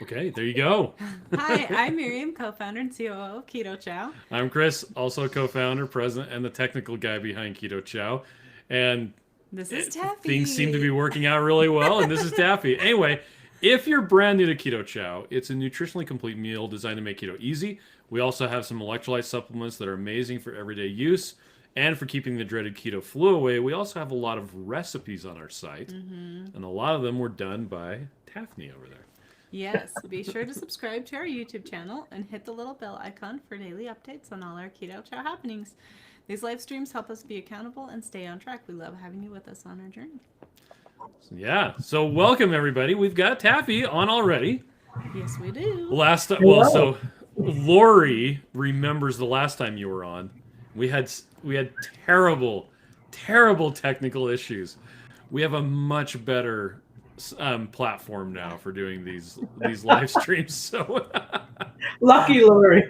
Okay, there you go. Hi, I'm Miriam, co-founder and COO of Keto Chow. I'm Chris, also co-founder, president, and the technical guy behind Keto Chow. And This is things seem to Taffy. be working out really well, and this is Taffy. Anyway, if you're brand new to Keto Chow, it's a nutritionally complete meal designed to make keto easy. We also have some electrolyte supplements that are amazing for everyday use and for keeping the dreaded keto flu away. We also have a lot of recipes on our site, and a lot of them were done by Taffiny over there. Yes, be sure to subscribe to our YouTube channel and hit the little bell icon for daily updates on all our Keto Chow happenings. These live streams help us be accountable and stay on track. We love having you with us on our journey. Yeah, so welcome everybody. We've got Taffy on already. Yes, we do. Last time, well, so Lori remembers the last time you were on. We had terrible, terrible technical issues. We have a much better platform now for doing these live streams. So Lucky Lori.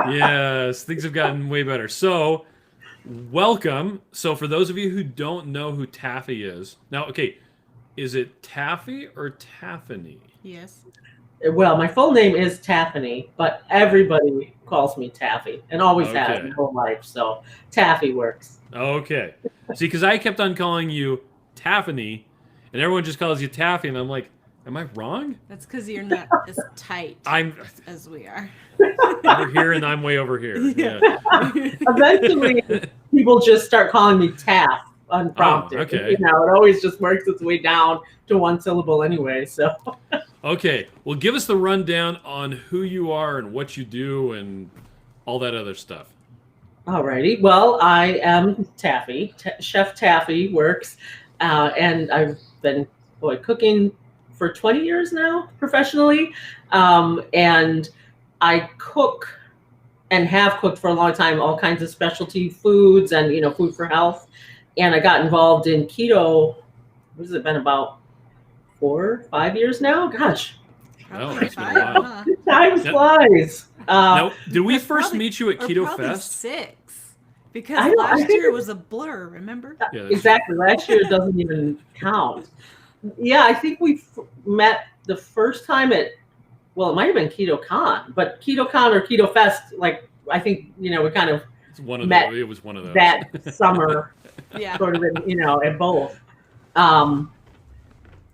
yes, things have gotten way better. So welcome. So for those of you who don't know who Taffy is, now okay, is it Taffy or Taffiny? Yes. Well, my full name is Taffiny, but everybody calls me Taffy and always has Okay. my whole life. So Taffy works. Okay. See, because I kept on calling you Taffiny, and everyone just calls you Taffy, and I'm like, am I wrong? That's because you're not as tight I'm as we are. over here, and I'm way over here. Yeah. Eventually, people just start calling me Taff unprompted. Oh, okay. You know, it always just works its way down to one syllable anyway. So. Okay. Well, give us the rundown on who you are and what you do and all that other stuff. Alrighty. Well, I am Taffy. Chef Taffy works, and I've been cooking for 20 years now professionally, and I cook and have cooked for a long time all kinds of specialty foods and food for health. And I got involved in keto. What has it been, about 4 or 5 years now? Gosh, Oh, Probably it's been a five, while. huh? time flies. Now, did we That's first probably- meet you at Or Keto probably Fest? 6. Because I last think year was a blur, remember? Yeah, that's Exactly. Last year doesn't even count. Yeah, I think we met the first time at, well, it might have been Keto Con, but Keto Con or Keto Fest, like, I think, we kind of It's one of met those. It was one of those. that summer Yeah. sort of at both.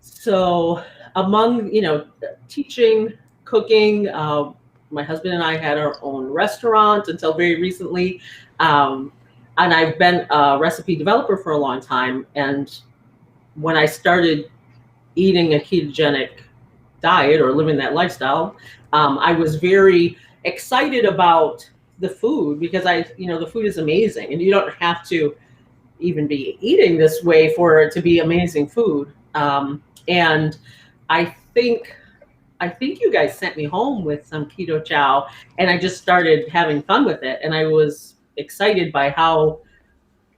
So among, teaching, cooking, my husband and I had our own restaurant until very recently. And I've been a recipe developer for a long time. And when I started eating a ketogenic diet or living that lifestyle, I was very excited about the food because the food is amazing and you don't have to even be eating this way for it to be amazing food. And I think you guys sent me home with some Keto Chow, and I just started having fun with it. And I was excited by how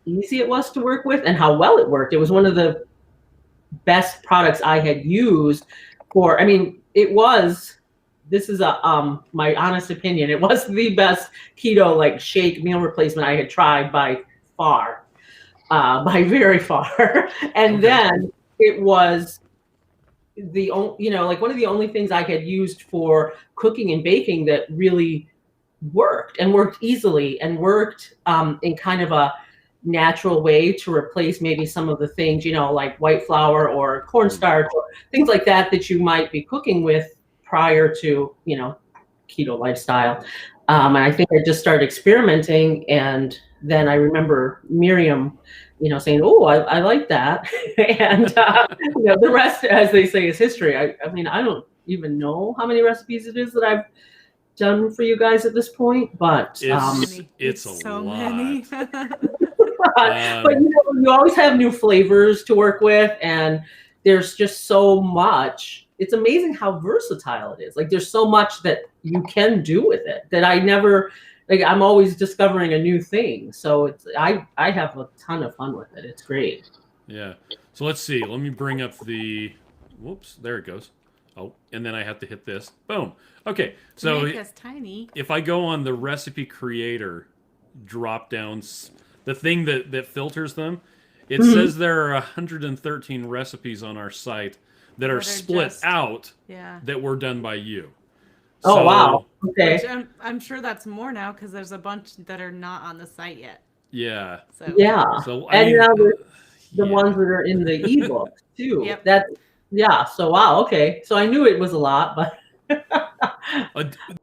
easy it was to work with and how well it worked. It was one of the best products I had used for, this is my honest opinion, it was the best keto shake meal replacement I had tried by far, by very far. And then it was one of the only things I had used for cooking and baking that really worked easily and worked in kind of a natural way to replace maybe some of the things, like white flour or cornstarch or things like that you might be cooking with prior to, keto lifestyle. And I think I just started experimenting, and then I remember Miriam, saying, "Oh, I like that," and the rest, as they say, is history. I don't even know how many recipes it is that I've done for you guys at this point, but It's a so lot. many. but you always have new flavors to work with, and there's just so much. It's amazing how versatile it is. Like, there's so much that you can do with it that I never, I'm always discovering a new thing. So I have a ton of fun with it. It's great. Yeah. So let's see. Let me bring up the. Whoops. There it goes. Oh, and then I have to hit this. Boom. Okay. So Make us tiny. if I go on the recipe creator drop downs, the thing that filters them, it says there are 113 recipes on our site. that are split just out yeah. that were done by you. Oh, So, wow. Which Okay. I'm sure that's more now because there's a bunch that are not on the site yet. Yeah. So Yeah. So I And mean, now there's the yeah. ones that are in the ebooks too. Yep. That, yeah. So, wow. Okay. So I knew it was a lot, but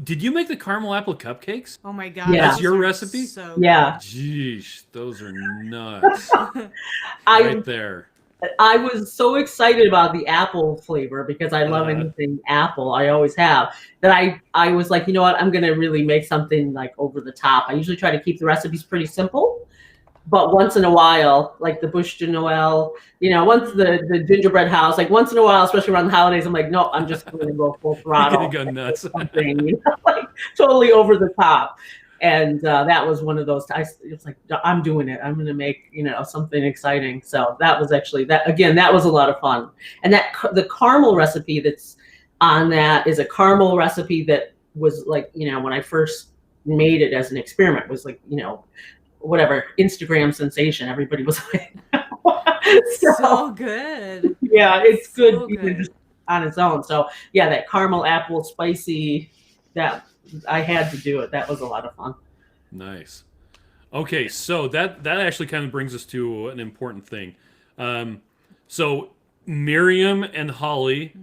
Did you make the caramel apple cupcakes? oh my god, Yeah. That's those your are recipe? So yeah. Jeez, those are nuts. I Right there. I was so excited about the apple flavor because I love Uh-huh. anything apple. I always have. That I was like, you know what? I'm gonna really make something like over the top. I usually try to keep the recipes pretty simple, but once in a while, like the Bouche de Noël, once the gingerbread house, like once in a while, especially around the holidays, I'm like, no, I'm just going to go full You're gonna throttle, go nuts. something, like totally over the top. And that was one of those. It's like I'm doing it. I'm going to make something exciting. So that was actually that. Again, that was a lot of fun. And the caramel recipe that's on that is a caramel recipe that was like when I first made it as an experiment was like whatever Instagram sensation. Everybody was like, so good. yeah, it's So good even good. just on its own. So yeah, that caramel apple spicy, that I had to do it. That was a lot of fun. Nice. Okay, so that actually kind of brings us to an important thing. So Miriam and Holly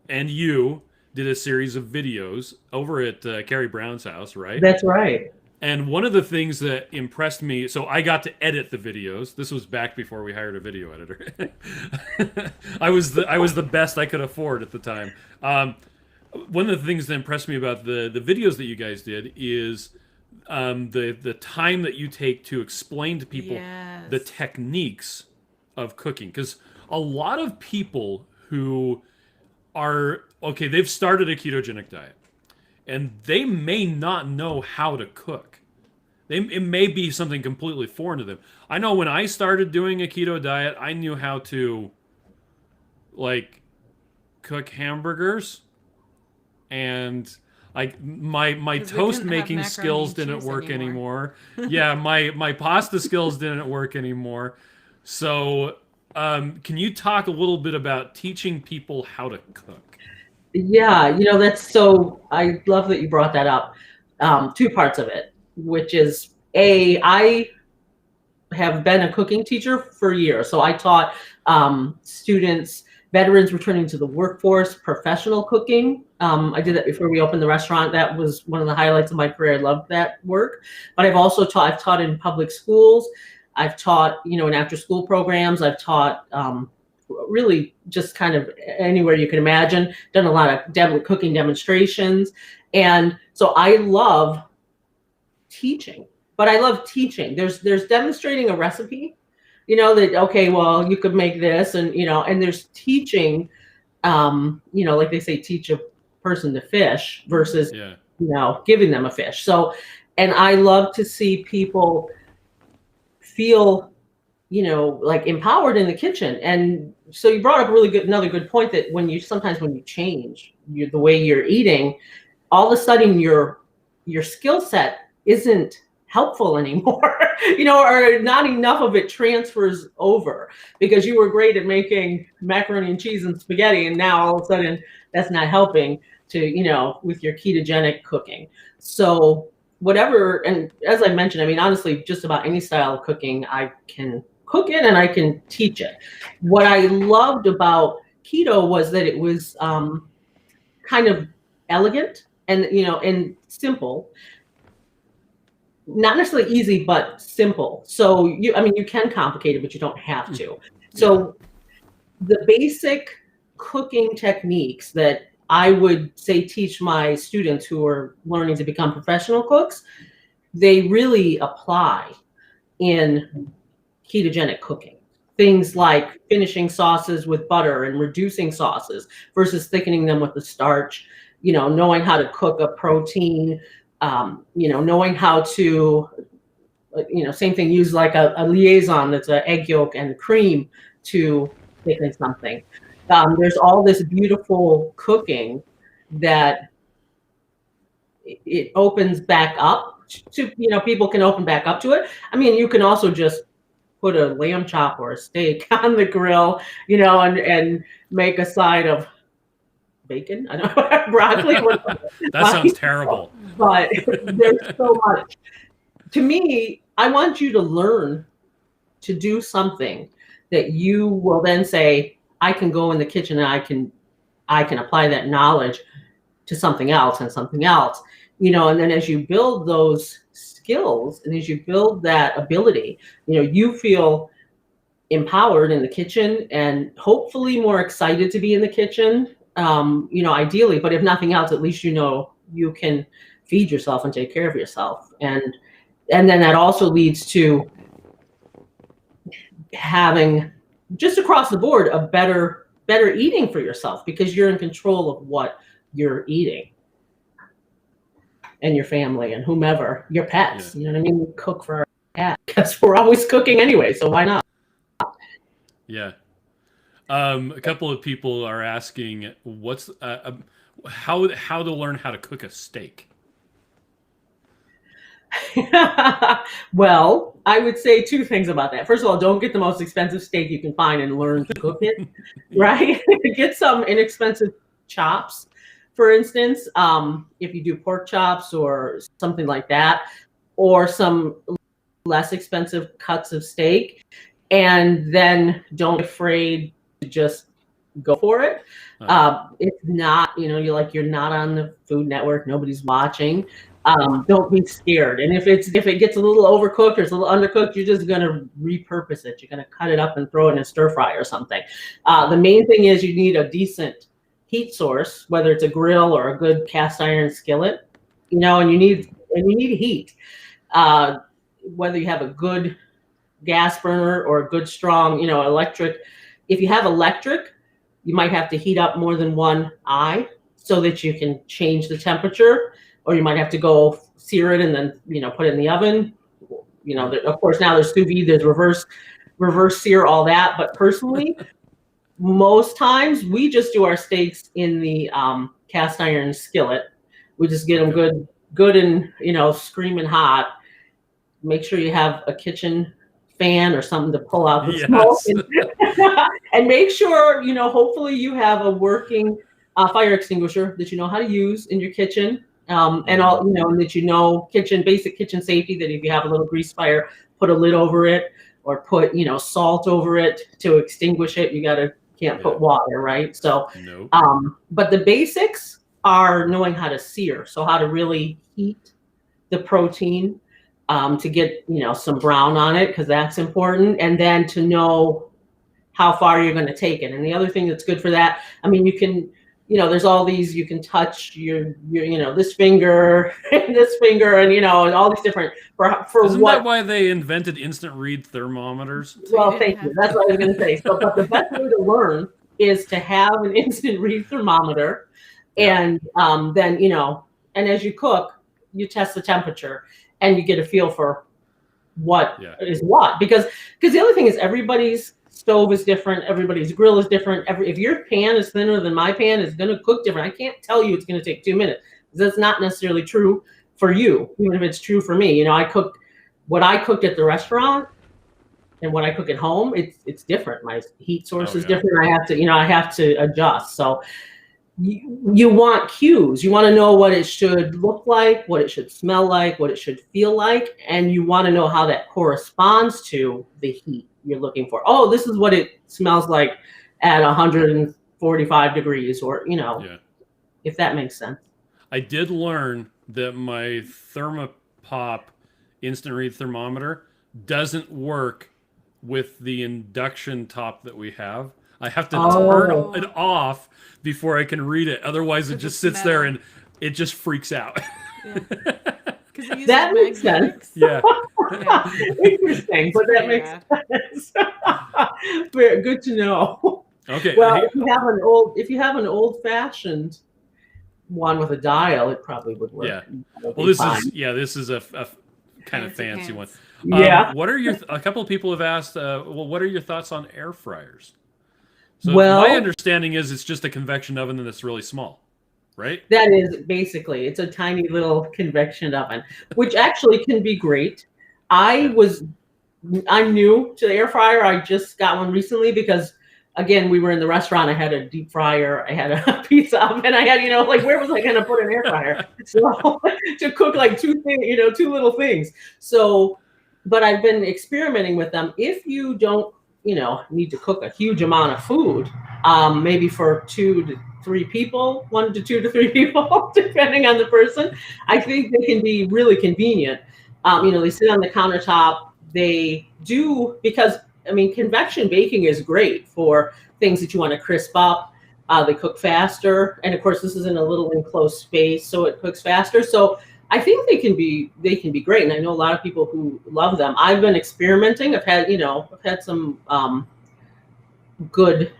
and you did a series of videos over at Carrie Brown's house, right? That's right. And one of the things that impressed me, so I got to edit the videos. This was back before we hired a video editor. I was the best I could afford at the time. One of the things that impressed me about the videos that you guys did is the time that you take to explain to people Yes. the techniques of cooking, because a lot of people who are they've started a ketogenic diet and they may not know how to cook. It may be something completely foreign to them. I know when I started doing a keto diet, I knew how to like cook hamburgers, and like my 'Cause we toast couldn't have making macaroni skills and didn't cheese work anymore. anymore. Yeah, my pasta skills didn't work anymore. So, can you talk a little bit about teaching people how to cook? Yeah, that's so. I love that you brought that up. Two parts of it, which is I have been a cooking teacher for years. So I taught students, veterans returning to the workforce, professional cooking. I did that before we opened the restaurant. That was one of the highlights of my career. I loved that work. But I've taught in public schools. I've taught, in after school programs. I've taught really just kind of anywhere you can imagine, done a lot of cooking demonstrations. And so I love teaching. But I love teaching. There's demonstrating a recipe, that okay, well, you could make this, and and there's teaching, like they say, teach a person to fish versus giving them a fish. So, and I love to see people feel like empowered in the kitchen. And so you brought up another good point, that sometimes when you change the way you're eating, all of a sudden your skill set isn't helpful anymore, or not enough of it transfers over, because you were great at making macaroni and cheese and spaghetti, and now all of a sudden that's not helping to, with your ketogenic cooking. So whatever, and as I mentioned, I mean, honestly, just about any style of cooking I can cook it and I can teach it. What I loved about keto was that it was kind of elegant and and simple. Not necessarily easy, but simple. So you can complicate it, but you don't have to. So the basic cooking techniques that I would say teach my students who are learning to become professional cooks, they really apply in ketogenic cooking. Things like finishing sauces with butter and reducing sauces versus thickening them with the starch, knowing how to cook a protein, knowing how to, same thing, use like a liaison that's an egg yolk and cream to thicken something. There's all this beautiful cooking that it opens back up to, people can open back up to it. I mean, you can also just put a lamb chop or a steak on the grill, and make a side of bacon. I don't know, broccoli. That sounds terrible. But there's so much. To me, I want you to learn to do something that you will then say, I can go in the kitchen and I can apply that knowledge to something else and something else. And then as you build those skills and as you build that ability, you feel empowered in the kitchen and hopefully more excited to be in the kitchen, ideally. But if nothing else, at least you can feed yourself and take care of yourself. And then that also leads to having, just across the board, a better eating for yourself, because you're in control of what you're eating. And your family and whomever, your pets. Yeah. You know what I mean? We cook for our pets because we're always cooking anyway, so why not? Yeah. A couple of people are asking how to learn how to cook a steak. Well, I would say two things about that. First of all, don't get the most expensive steak you can find and learn to cook it, right? Get some inexpensive chops, for instance, if you do pork chops or something like that, or some less expensive cuts of steak, and then don't be afraid to just go for it. It's not, you're not on the Food Network, nobody's watching. Don't be scared. And if it gets a little overcooked or it's a little undercooked, you're just going to repurpose it. You're going to cut it up and throw it in a stir fry or something. The main thing is you need a decent heat source, whether it's a grill or a good cast iron skillet, and you need heat. Whether you have a good gas burner or a good strong, electric. If you have electric, you might have to heat up more than one eye so that you can change the temperature, or you might have to go sear it and then, put it in the oven. Of course, now there's sous vide, there's reverse sear, all that. But personally, most times we just do our steaks in the cast iron skillet. We just get them good and, screaming hot. Make sure you have a kitchen fan or something to pull out the smoke. And make sure, hopefully you have a working fire extinguisher that you know how to use in your kitchen. And all, and that basic kitchen safety, that if you have a little grease fire, put a lid over it or put, salt over it to extinguish it. Can't put water, right? So, nope. But the basics are knowing how to sear. So how to really heat the protein to get, some brown on it, because that's important. And then to know how far you're going to take it. And the other thing that's good for that, you can, there's all these, you can touch your this finger and this finger and, all these different, for Isn't what? that why they invented instant read thermometers? Well, thank you. That's what I was going to say. So, but the best way to learn is to have an instant read thermometer, and then, and as you cook, you test the temperature and you get a feel for what is what. Because the other thing is, everybody's stove is different. Everybody's grill is different. If your pan is thinner than my pan, it's going to cook different. I can't tell you it's going to take 2 minutes. That's not necessarily true for you, even if it's true for me. What I cooked at the restaurant and what I cook at home, it's different. My heat source is different. I have to adjust. So you want cues. You want to know what it should look like, what it should smell like, what it should feel like, and you want to know how that corresponds to the heat you're looking for. Oh, this is what it smells like at 145 degrees, or if that makes sense. I did learn that my Thermopop instant read thermometer doesn't work with the induction top that we have. I have to turn it off before I can read it. Otherwise, it just sits there and it just freaks out. That makes sense. Yeah. Interesting, but that makes sense. Very good to know. Okay. Well, if you have an old-fashioned one with a dial, it probably would work. Yeah. Well, this is a kind of fancy one. What are a couple of people have asked, what are your thoughts on air fryers? So my understanding is it's just a convection oven that's really small, right? That is basically, it's a tiny little convection oven, which actually can be great. I'm new to the air fryer. I just got one recently because again, we were in the restaurant. I had a deep fryer. I had a pizza oven. I had, like, where was I going to put an air fryer? So to cook like two little things. So, but I've been experimenting with them. If you don't, need to cook a huge amount of food, maybe for 2 to 3 people, 1 to 2 to 3 people, depending on the person, I think they can be really convenient. They sit on the countertop. They do, because convection baking is great for things that you want to crisp up. They cook faster, and of course, this is in a little enclosed space, so it cooks faster. So I think they can be great, and I know a lot of people who love them. I've been experimenting. I've had some good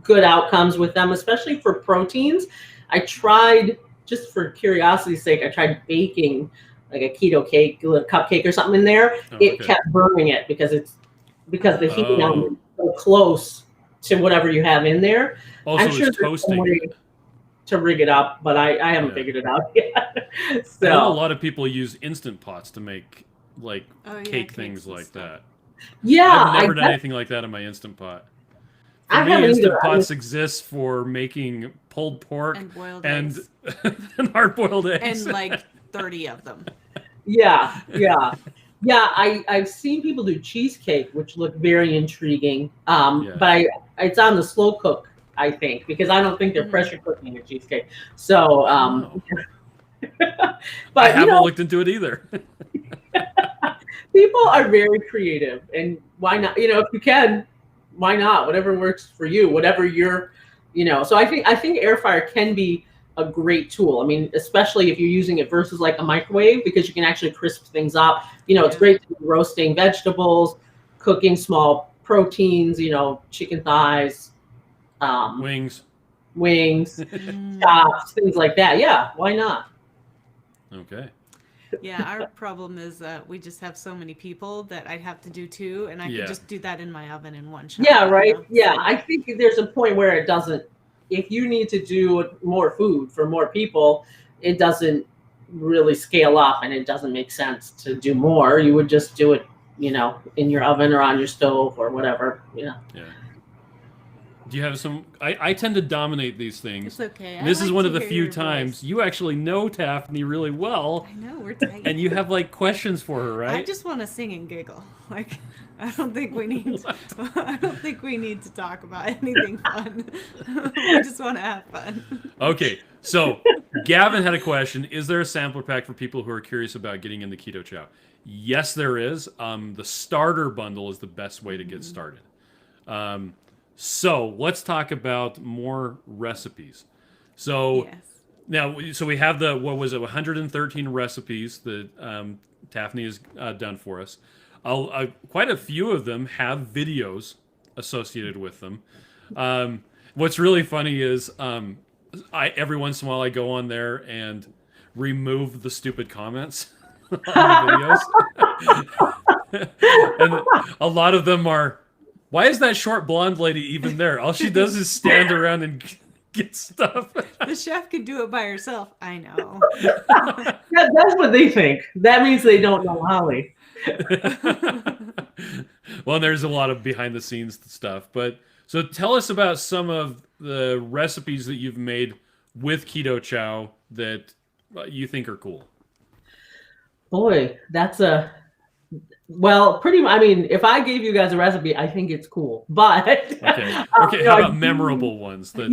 outcomes with them, especially for proteins. I tried, just for curiosity's sake, I tried baking like a keto cake, a little cupcake or something in there. It kept burning it because the heat element is so close to whatever you have in there. Also, I'm sure it's toasting it to rig it up, but I haven't figured it out yet. So I know a lot of people use Instant Pots to make like cake things like that. Yeah, I've never done anything like that in my Instant Pot. For I me, haven't Instant either. Pots exists for making pulled pork And boiled and eggs. and hard-boiled eggs. And like 30 of them. Yeah. I've seen people do cheesecake, which look very intriguing. But it's on the slow cook, I think, because I don't think they're pressure cooking a cheesecake. So, but but I haven't looked into it either. people are very creative, and why not? If you can, why not? Whatever works for you, whatever you're, So I think air fryer can be a great tool. Especially if you're using it versus like a microwave, because you can actually crisp things up. It's great to be roasting vegetables, cooking small proteins, chicken thighs, Wings, chops, things like that. Yeah, why not? Okay. Yeah, our problem is we just have so many people that I'd have to do 2, and I could just do that in my oven in one shot. Yeah, right. Yeah, I think there's a point where it doesn't. If you need to do more food for more people, it doesn't really scale up, and it doesn't make sense to do more. You would just do it, in your oven or on your stove or whatever. Yeah. Do you have some? I tend to dominate these things. It's okay. This is one of the few times you actually know Taffiny really well. I know, we're tight. And you have like questions for her, right? I just want to sing and giggle. Like, I don't think we need to talk about anything fun. We just want to have fun. Okay, so Gavin had a question. Is there a sampler pack for people who are curious about getting into Keto Chow? Yes, there is. The starter bundle is the best way to get started. So let's talk about more recipes. So now, we have 113 recipes that Taffiny has done for us. Quite a few of them have videos associated with them. What's really funny is every once in a while I go on there and remove the stupid comments on the videos. And a lot of them are, why is that short blonde lady even there? All she does is stand around and get stuff. The chef can do it by herself. I know. That's what they think. That means they don't know Holly. Well, there's a lot of behind the scenes stuff, but so tell us about some of the recipes that you've made with Keto Chow that you think are cool. Boy, that's pretty much. If I gave you guys a recipe, I think it's cool. But okay. How about memorable ones? Some of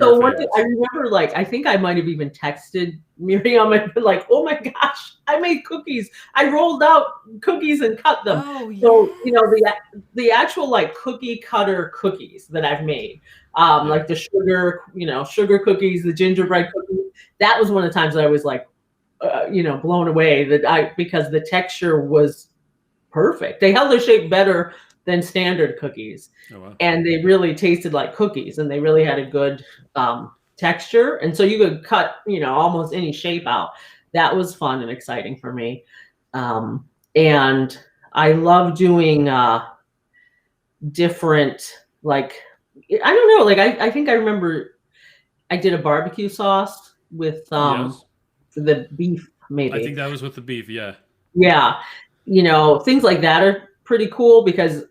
so your one thing I remember, I think I might have even texted Miriam and been like, "Oh my gosh, I made cookies! I rolled out cookies and cut them." Oh, yeah. So the actual cookie cutter cookies that I've made, like the sugar cookies, the gingerbread cookies. That was one of the times that I was blown away because the texture was perfect. They held their shape better than standard cookies. Oh, wow. And they really tasted like cookies, and they really had a good texture. And so you could cut, almost any shape out. That was fun and exciting for me. And I love doing different, I don't know, I think I remember I did a barbecue sauce with the beef, maybe. I think that was with the beef, yeah. Yeah. Things like that are pretty cool because,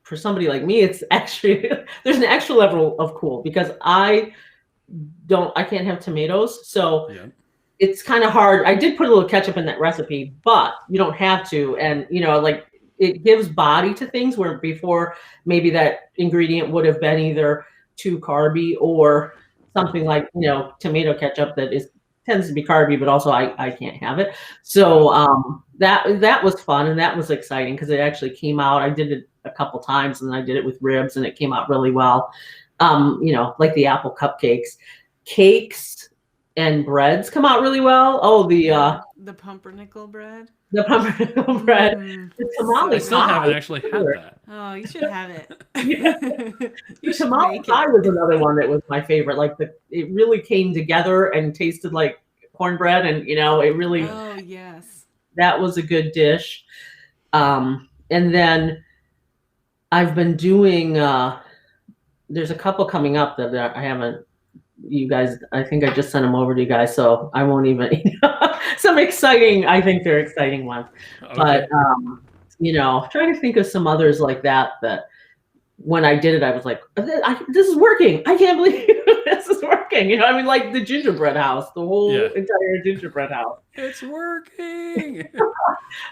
for somebody like me, it's actually there's an extra level of cool because I can't have tomatoes, so Yeah. it's kind of hard. I did put a little ketchup in that recipe, but you don't have to, and like it gives body to things where before maybe that ingredient would have been either too carby or something like tomato ketchup that tends to be carby, but also I can't have it. So that was fun and that was exciting because it actually came out. I did it a couple times and I did it with ribs and it came out really well. Like the apple cupcakes, cakes and breads come out really well. Oh, the pumpernickel bread. The pumpernickel bread. The tamale I still pie. haven't actually had that. Oh, you should have it. The tamale pie was another one that was my favorite. Like it really came together and tasted like cornbread, and it really. Oh yes. That was a good dish. And then I've been doing. There's a couple coming up that I haven't. You guys, I think I just sent them over to you guys, so I won't even. Some exciting. I think they're exciting ones, okay. But trying to think of some others like that when I did it, I was like, this is working. I can't believe this is working. Like the gingerbread house, the whole entire gingerbread house. It's working.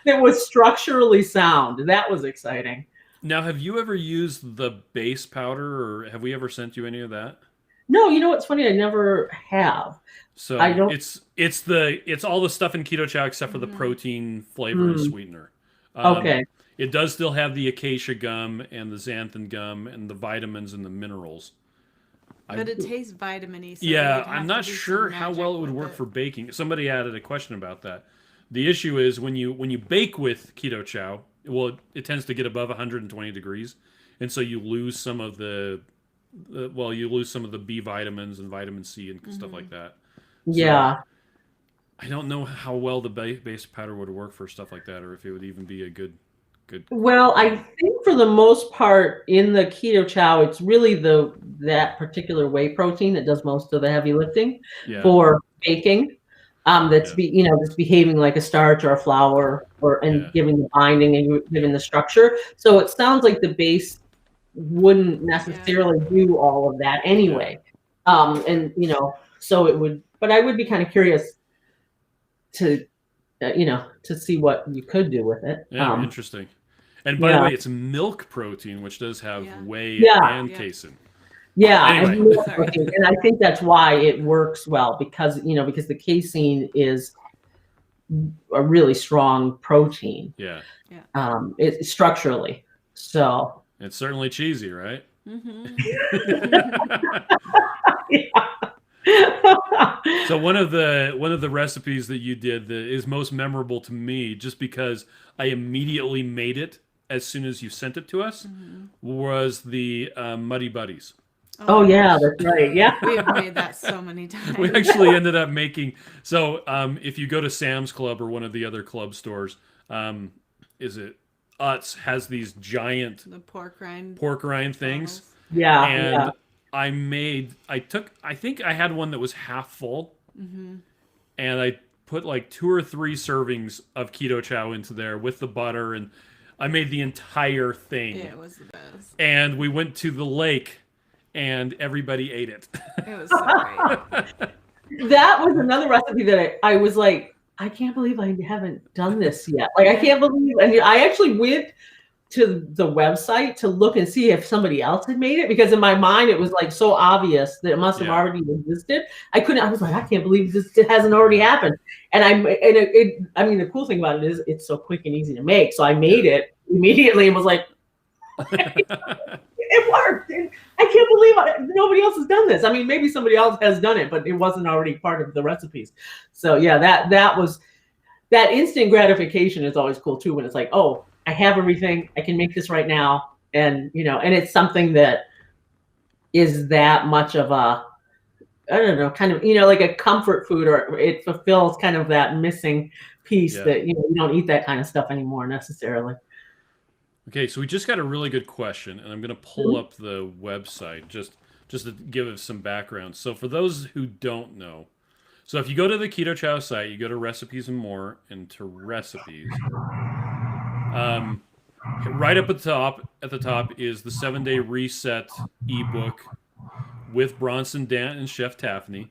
It was structurally sound. That was exciting. Now, have you ever used the base powder, or have we ever sent you any of that? No, what's funny? I never have. So I don't. It's all the stuff in Keto Chow except for the protein, flavor, and sweetener. Okay. It does still have the acacia gum and the xanthan gum and the vitamins and the minerals. But it tastes vitamin-y. So yeah, I'm not sure how well it would work for baking. Somebody added a question about that. The issue is when you bake with Keto Chow, well, it tends to get above 120 degrees, and so you lose some of the B vitamins and vitamin C and stuff like that. Yeah. So, I don't know how well the base powder would work for stuff like that, or if it would even be a good. Well, I think for the most part in the Keto Chow, it's really that particular whey protein that does most of the heavy lifting for baking. That's behaving like a starch or a flour, giving the binding and giving the structure. So it sounds like the base wouldn't necessarily do all of that anyway. So it would, but I would be kind of curious to see what you could do with it. Yeah, interesting. And by the way, it's milk protein, which does have whey and casein. Yeah, anyway. And I think that's why it works well because the casein is a really strong protein. Yeah. It's structurally. So it's certainly cheesy, right? Mm-hmm. So one of the recipes that you did that is most memorable to me, just because I immediately made it as soon as you sent it to us, was the Muddy Buddies. Oh yeah, that's right. Yeah, we have made that so many times. We actually ended up making. So if you go to Sam's Club or one of the other club stores, is it Utz has these giant pork rind things. balls. Yeah, and I think I had one that was half full, and I put like 2 or 3 servings of Keto Chow into there with the butter, and I made the entire thing. Yeah, it was the best. And we went to the lake, and everybody ate it. It was so great. That was another recipe that I was like, I can't believe I haven't done this yet. Like, I can't believe, and I actually went to the website to look and see if somebody else had made it, because in my mind it was like so obvious that it must have already existed. I was like, I can't believe this hasn't already happened. And I mean, the cool thing about it is it's so quick and easy to make. So I made it immediately and was like, it worked. And I can't believe nobody else has done this. I mean, maybe somebody else has done it, but it wasn't already part of the recipes. So yeah, that instant gratification is always cool too, when it's like, oh, I have everything. I can make this right now. And, and it's something that is that much of a, I don't know, kind of, like a comfort food, or it fulfills kind of that missing piece that, you don't eat that kind of stuff anymore necessarily. Okay. So we just got a really good question, and I'm going to pull up the website just to give it some background. So for those who don't know, so if you go to the Keto Chow site, you go to recipes and more, and to recipes. Right up at the top is the 7-Day Reset ebook with Bronson Dant and Chef Taffiny.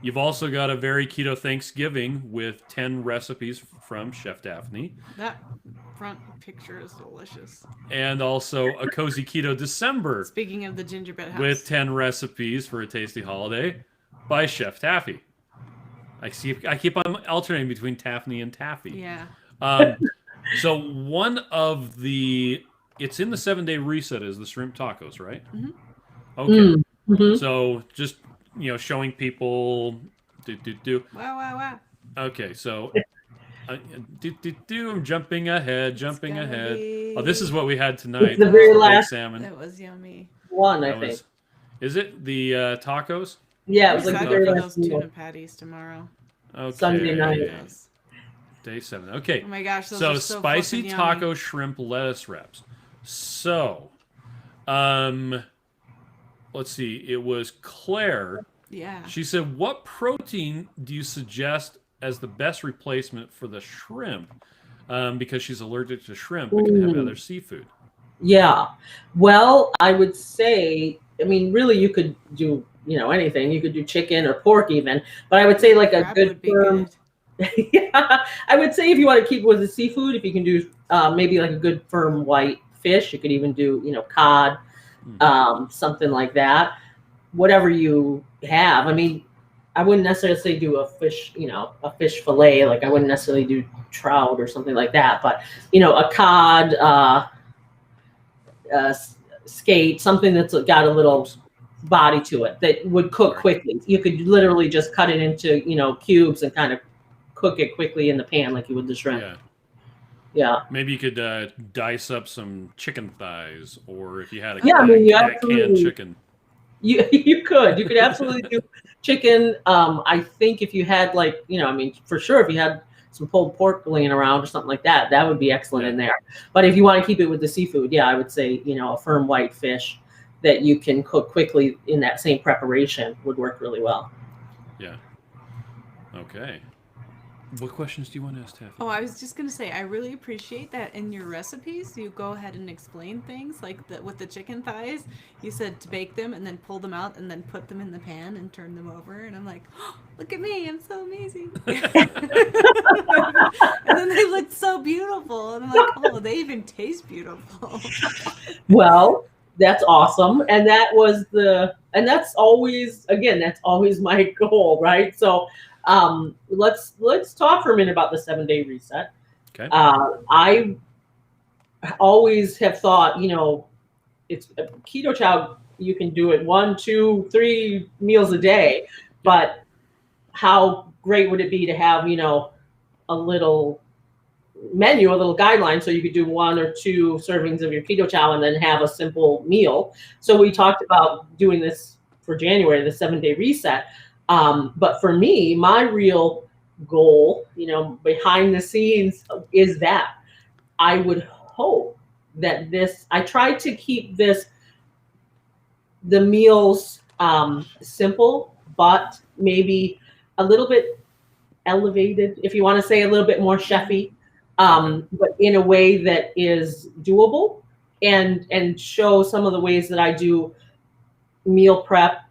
You've also got a very keto Thanksgiving with 10 recipes from Chef Taffiny. That front picture is delicious. And also a cozy keto December. Speaking of the gingerbread house. With 10 recipes for a tasty holiday by Chef Taffy. I keep on alternating between Taffany and Taffy. Yeah. So one of it's in the 7-Day Reset is the shrimp tacos, right? Mm-hmm. Okay. Mm-hmm. So just, showing people Wow. Okay, so I'm jumping ahead. Oh, this is what we had tonight. It's the very last salmon. That was yummy. One, I think. Is it the tacos? Yeah, it was like the very those last meal. tuna patties tomorrow. Okay. Sunday night. Yes. Day 7. Okay. Oh my gosh, those So are so spicy fucking taco yummy. shrimp lettuce wraps. So, let's see. It was Claire. Yeah. She said, "What protein do you suggest as the best replacement for the shrimp?" Because she's allergic to shrimp but can have other seafood. Yeah. Well, I would say, really, you could do, anything. You could do chicken or pork even. But I would say like a Crab good would be firm. good. Yeah, I would say if you want to keep it with the seafood, if you can do maybe like a good firm white fish, you could even do, cod, something like that. Whatever you have. I wouldn't necessarily say do a fish, a fish fillet. Like I wouldn't necessarily do trout or something like that. But, a cod, skate, something that's got a little body to it that would cook quickly. You could literally just cut it into, cubes and kind of cook it quickly in the pan like you would the shrimp. Yeah. Maybe you could dice up some chicken thighs, or if you had a canned chicken. You could absolutely do chicken. I think if you had for sure, if you had some pulled pork laying around or something like that, that would be excellent in there. But if you want to keep it with the seafood, I would say, a firm white fish that you can cook quickly in that same preparation would work really well. Yeah. Okay. What questions do you want to ask Taffy? Oh, I was just going to say, I really appreciate that in your recipes, you go ahead and explain things like with the chicken thighs. You said to bake them and then pull them out and then put them in the pan and turn them over. And I'm like, oh, look at me. I'm so amazing. And then they look so beautiful. And I'm like, oh, they even taste beautiful. Well, that's awesome. And that's always my goal, right? So let's talk for a minute about the 7-Day Reset. Okay. I always have thought, it's Keto Chow. You can do it 1, 2, 3 meals a day, but how great would it be to have, a little menu, a little guideline, so you could do 1 or 2 servings of your Keto Chow and then have a simple meal. So we talked about doing this for January, the 7-Day Reset. But for me, my real goal, behind the scenes is that I would hope that I try to keep the meals simple, but maybe a little bit elevated, if you want to say a little bit more chefy, but in a way that is doable and show some of the ways that I do meal prep,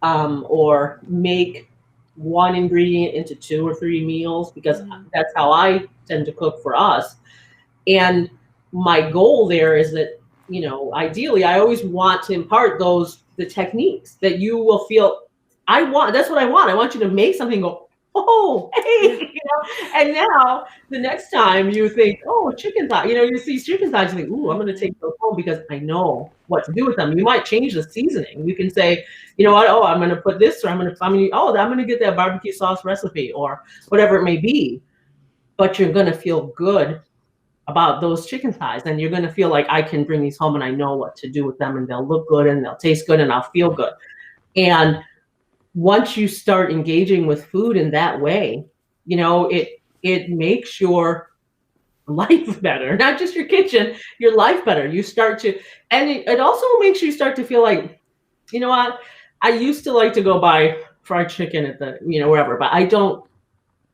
or make one ingredient into 2 or 3 meals, because that's how I tend to cook for us. And my goal there is that, ideally I always want to impart the techniques that you will feel that's what I want. I want you to make something go, oh, hey, and now the next time you think, oh, chicken thigh, you see chicken thighs, you think, ooh, I'm going to take those home because I know what to do with them. You might change the seasoning. You can say, you know what, oh, I'm going to put this, or I'm going to get that barbecue sauce recipe, or whatever it may be. But you're going to feel good about those chicken thighs, and you're going to feel like I can bring these home and I know what to do with them, and they'll look good and they'll taste good and I'll feel good. And once you start engaging with food in that way, it makes your life better, not just your kitchen, your life better. You start to, and it also makes you start to feel like, you know what, I used to like to go buy fried chicken at the, wherever, but I don't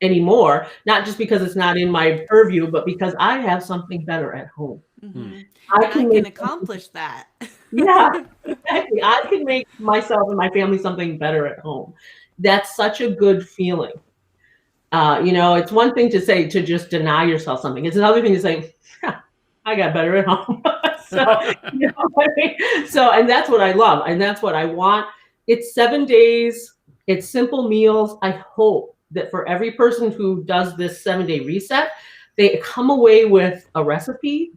anymore, not just because it's not in my purview, but because I have something better at home. Mm-hmm. I And can I make can accomplish that. yeah, exactly. I can make myself and my family something better at home. That's such a good feeling. It's one thing to say to just deny yourself something. It's another thing to say, "Yeah, I got better at home." so, what I mean? And that's what I love, and that's what I want. It's 7 days. It's simple meals. I hope that for every person who does this 7-day reset, they come away with a recipe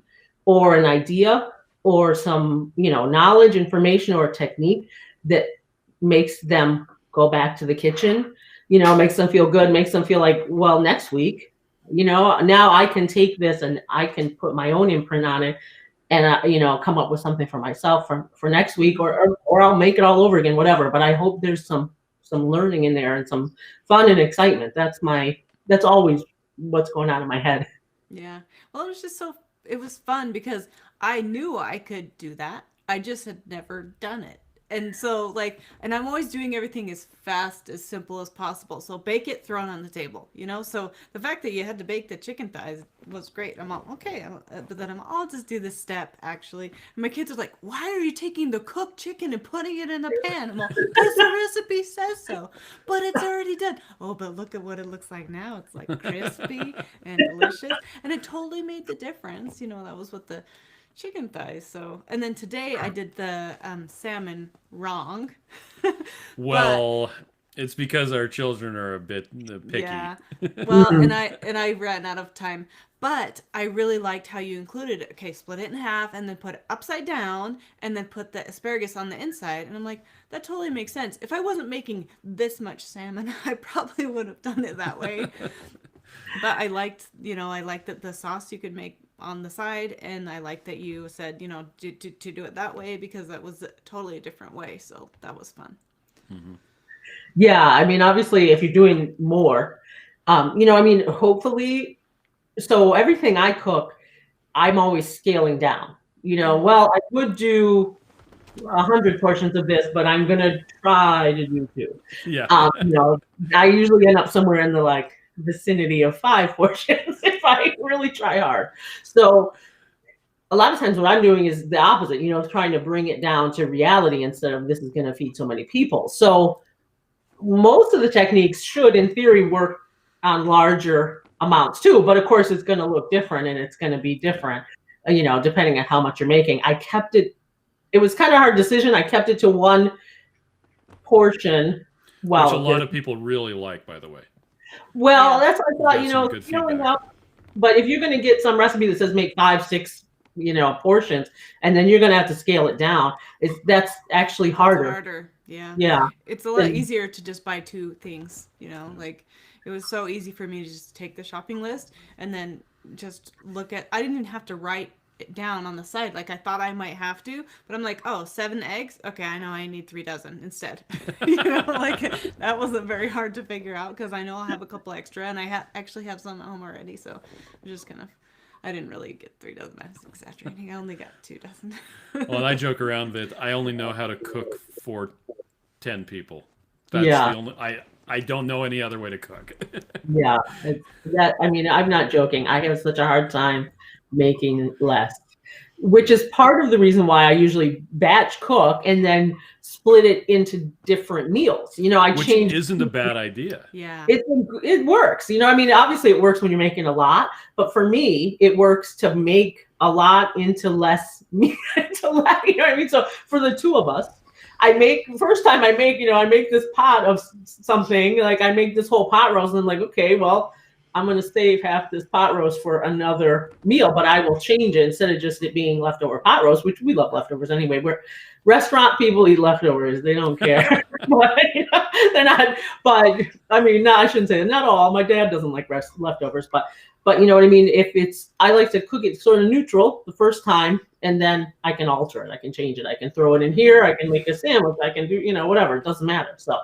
or an idea or some, knowledge, information, or technique that makes them go back to the kitchen, makes them feel good, makes them feel like, well, next week, now I can take this and I can put my own imprint on it and, come up with something for myself for next week, or I'll make it all over again, whatever. But I hope there's some learning in there and some fun and excitement. That's always what's going on in my head. Yeah. Well, it was fun because I knew I could do that. I just had never done it. And so, and I'm always doing everything as fast, as simple as possible. So bake it, throw it on the table, So the fact that you had to bake the chicken thighs was great. I'm all, okay. But then I'll just do this step, actually. And my kids are like, why are you taking the cooked chicken and putting it in a pan? I'm all, because the recipe says so. But it's already done. Oh, but look at what it looks like now. It's like crispy and delicious. And it totally made the difference. That was what the chicken thighs. So, and then today I did the salmon wrong. Well, it's because our children are a bit picky. Yeah. Well, and I ran out of time, but I really liked how you included it. Okay, split it in half and then put it upside down and then put the asparagus on the inside. And I'm like, that totally makes sense. If I wasn't making this much salmon, I probably would have done it that way. But I liked that the sauce you could make on the side, and I like that you said, to do it that way because that was totally a different way. So that was fun. Mm-hmm. Yeah, I mean, obviously, if you're doing more, hopefully, so everything I cook, I'm always scaling down. Well, I would do 100 portions of this, but I'm gonna try to do 2. Yeah. I usually end up somewhere in the vicinity of 5 portions if I really try hard. So a lot of times what I'm doing is the opposite, trying to bring it down to reality instead of this is going to feed so many people. So most of the techniques should, in theory, work on larger amounts too. But of course, it's going to look different and it's going to be different, depending on how much you're making. I kept it. It was kind of a hard decision. I kept it to 1 portion. Which a lot of people really like, by the way. Well, that's what I thought, filling up. But if you're going to get some recipe that says make 5, 6, portions, and then you're going to have to scale it down, that's actually harder. It's harder, yeah. Yeah. It's a lot easier to just buy 2 things, it was so easy for me to just take the shopping list and then just look at. I didn't even have to write it down on the side. I thought I might have to, but I'm like, oh, 7 eggs. Okay, I know I need 3 dozen instead. That wasn't very hard to figure out because I know I'll have a couple extra, and I actually have some at home already. So I'm just I didn't really get 3 dozen. I was exaggerating. I only got 2 dozen. Well, and I joke around that I only know how to cook for 10 people. That's yeah. the only. I don't know any other way to cook. Yeah, I'm not joking. I have such a hard time making less, which is part of the reason why I usually batch cook and then split it into different meals. Which isn't a bad idea. Yeah, it works. Obviously it works when you're making a lot, but for me, it works to make a lot into less. So for the 2 of us, first time I make this pot of something, I make this whole pot roast, and I'm like, okay, well, I'm going to save half this pot roast for another meal, but I will change it instead of just it being leftover pot roast, which we love leftovers anyway. Restaurant people eat leftovers. They don't care. But, they're not, but no, I shouldn't say that. Not all. My dad doesn't like leftovers, but you know what I mean? I like to cook it sort of neutral the first time, and then I can alter it. I can change it. I can throw it in here. I can make a sandwich. I can do, whatever. It doesn't matter. So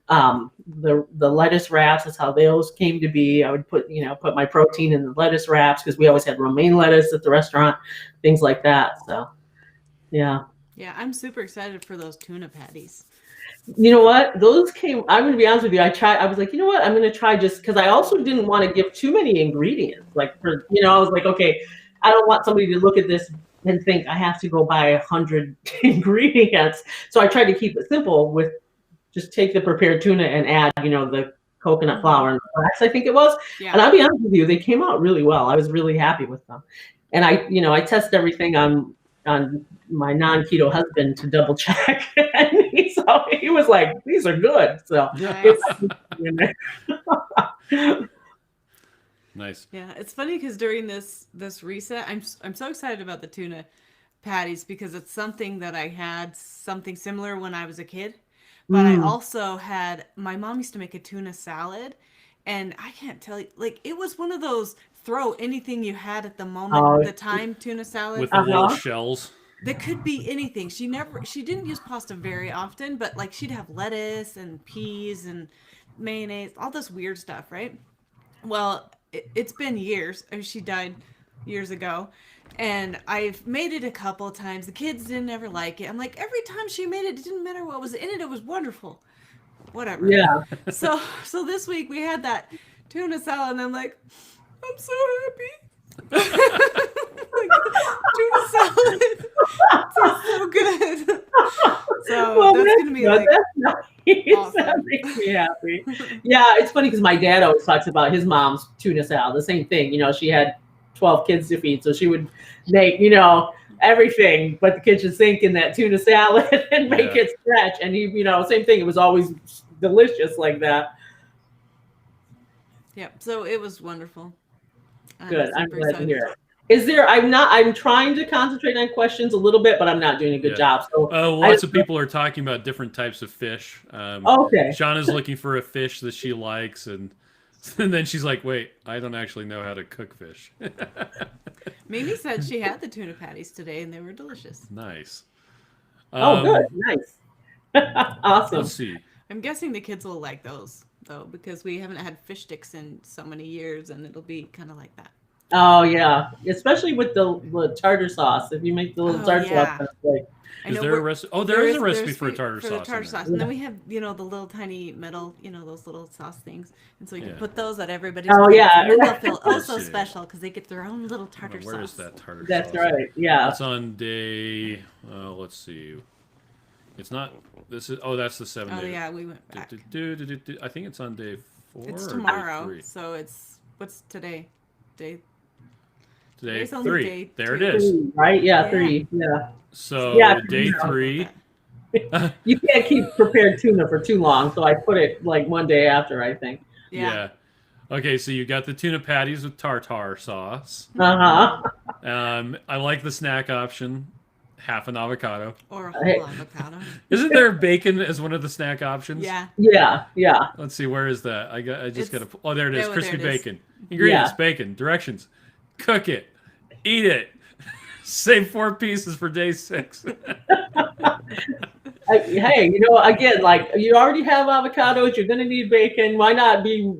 the lettuce wraps is how those came to be. I would put my protein in the lettuce wraps because we always had romaine lettuce at the restaurant, things like that. So, yeah. Yeah, I'm super excited for those tuna patties. You know what? Those came. I'm going to be honest with you. I was like, you know what? I'm going to try just because I also didn't want to give too many ingredients. Like I was like, okay, I don't want somebody to look at this and think I have to go buy 100 ingredients. So I tried to keep it simple with just take the prepared tuna and add, the coconut flour and flax, I think it was. Yeah. And I'll be honest with you, they came out really well. I was really happy with them. And I test everything on my non-keto husband to double check. And he was like, these are good. So Nice. Yeah, it's funny because during this reset, I'm so excited about the tuna patties because it's something that I had something similar when I was a kid. But I also had, my mom used to make a tuna salad, and I can't tell you, like, it was one of those throw anything you had at the moment, the time tuna salad. With the little shells. That could be anything. She didn't use pasta very often, but like she'd have lettuce and peas and mayonnaise, all this weird stuff, right? Well, it's been years. She died years ago. And I've made it a couple of times. The kids didn't ever like it. I'm like, every time she made it, it didn't matter what was in it. It was wonderful. Whatever. Yeah. So this week we had that tuna salad, and I'm like, I'm so happy. Like, tuna salad. It's so good. So that's going to be like awesome. That makes me happy. Yeah, it's funny because my dad always talks about his mom's tuna salad. The same thing. She had 12 kids to feed, so she would make everything but the kitchen sink in that tuna salad and make it stretch. And same thing, it was always delicious like that. Yeah, so it was wonderful. Good. I'm glad to hear it. I'm trying to concentrate on questions a little bit, but I'm not doing a good job. So lots of people are talking about different types of fish. Okay. Shauna's looking for a fish that she likes, and then she's like, wait, I don't actually know how to cook fish. Mimi said she had the tuna patties today, and they were delicious. Nice. Good. Nice. Awesome. Let's see. I'm guessing the kids will like those, though, because we haven't had fish sticks in so many years, and it'll be kind of like that. Oh, yeah. Especially with the tartar sauce. If you make the little tartar sauce, that's like... Is there a recipe? Oh, there is a recipe for a tartar sauce. The tartar sauce. And then we have, the little tiny metal, those little sauce things. And so you can put those at everybody's plates. And then they'll feel so special because they get their own little tartar sauce. Where is that tartar sauce? That's right. Yeah. It's on day, let's see. It's not, that's the 7 day. Oh, yeah, we went back. I think it's on day 4 It's or tomorrow. day 3. So what's today? Today, Today's only 3. day There 2. it is. 3, right? Yeah, 3. Yeah. So day 3. You can't keep prepared tuna for too long, so I put it like one day after, I think. Yeah. Okay, so you got the tuna patties with tartar sauce. I like the snack option, half an avocado. Or a whole avocado. Isn't there bacon as one of the snack options? Yeah. Yeah. Let's see, where is that? I just got to. Oh, there it is. Crispy bacon. Is. Ingredients: bacon. Directions: cook it, eat it. Save 4 pieces for day 6. Hey, again, like you already have avocados, you're going to need bacon. Why not be,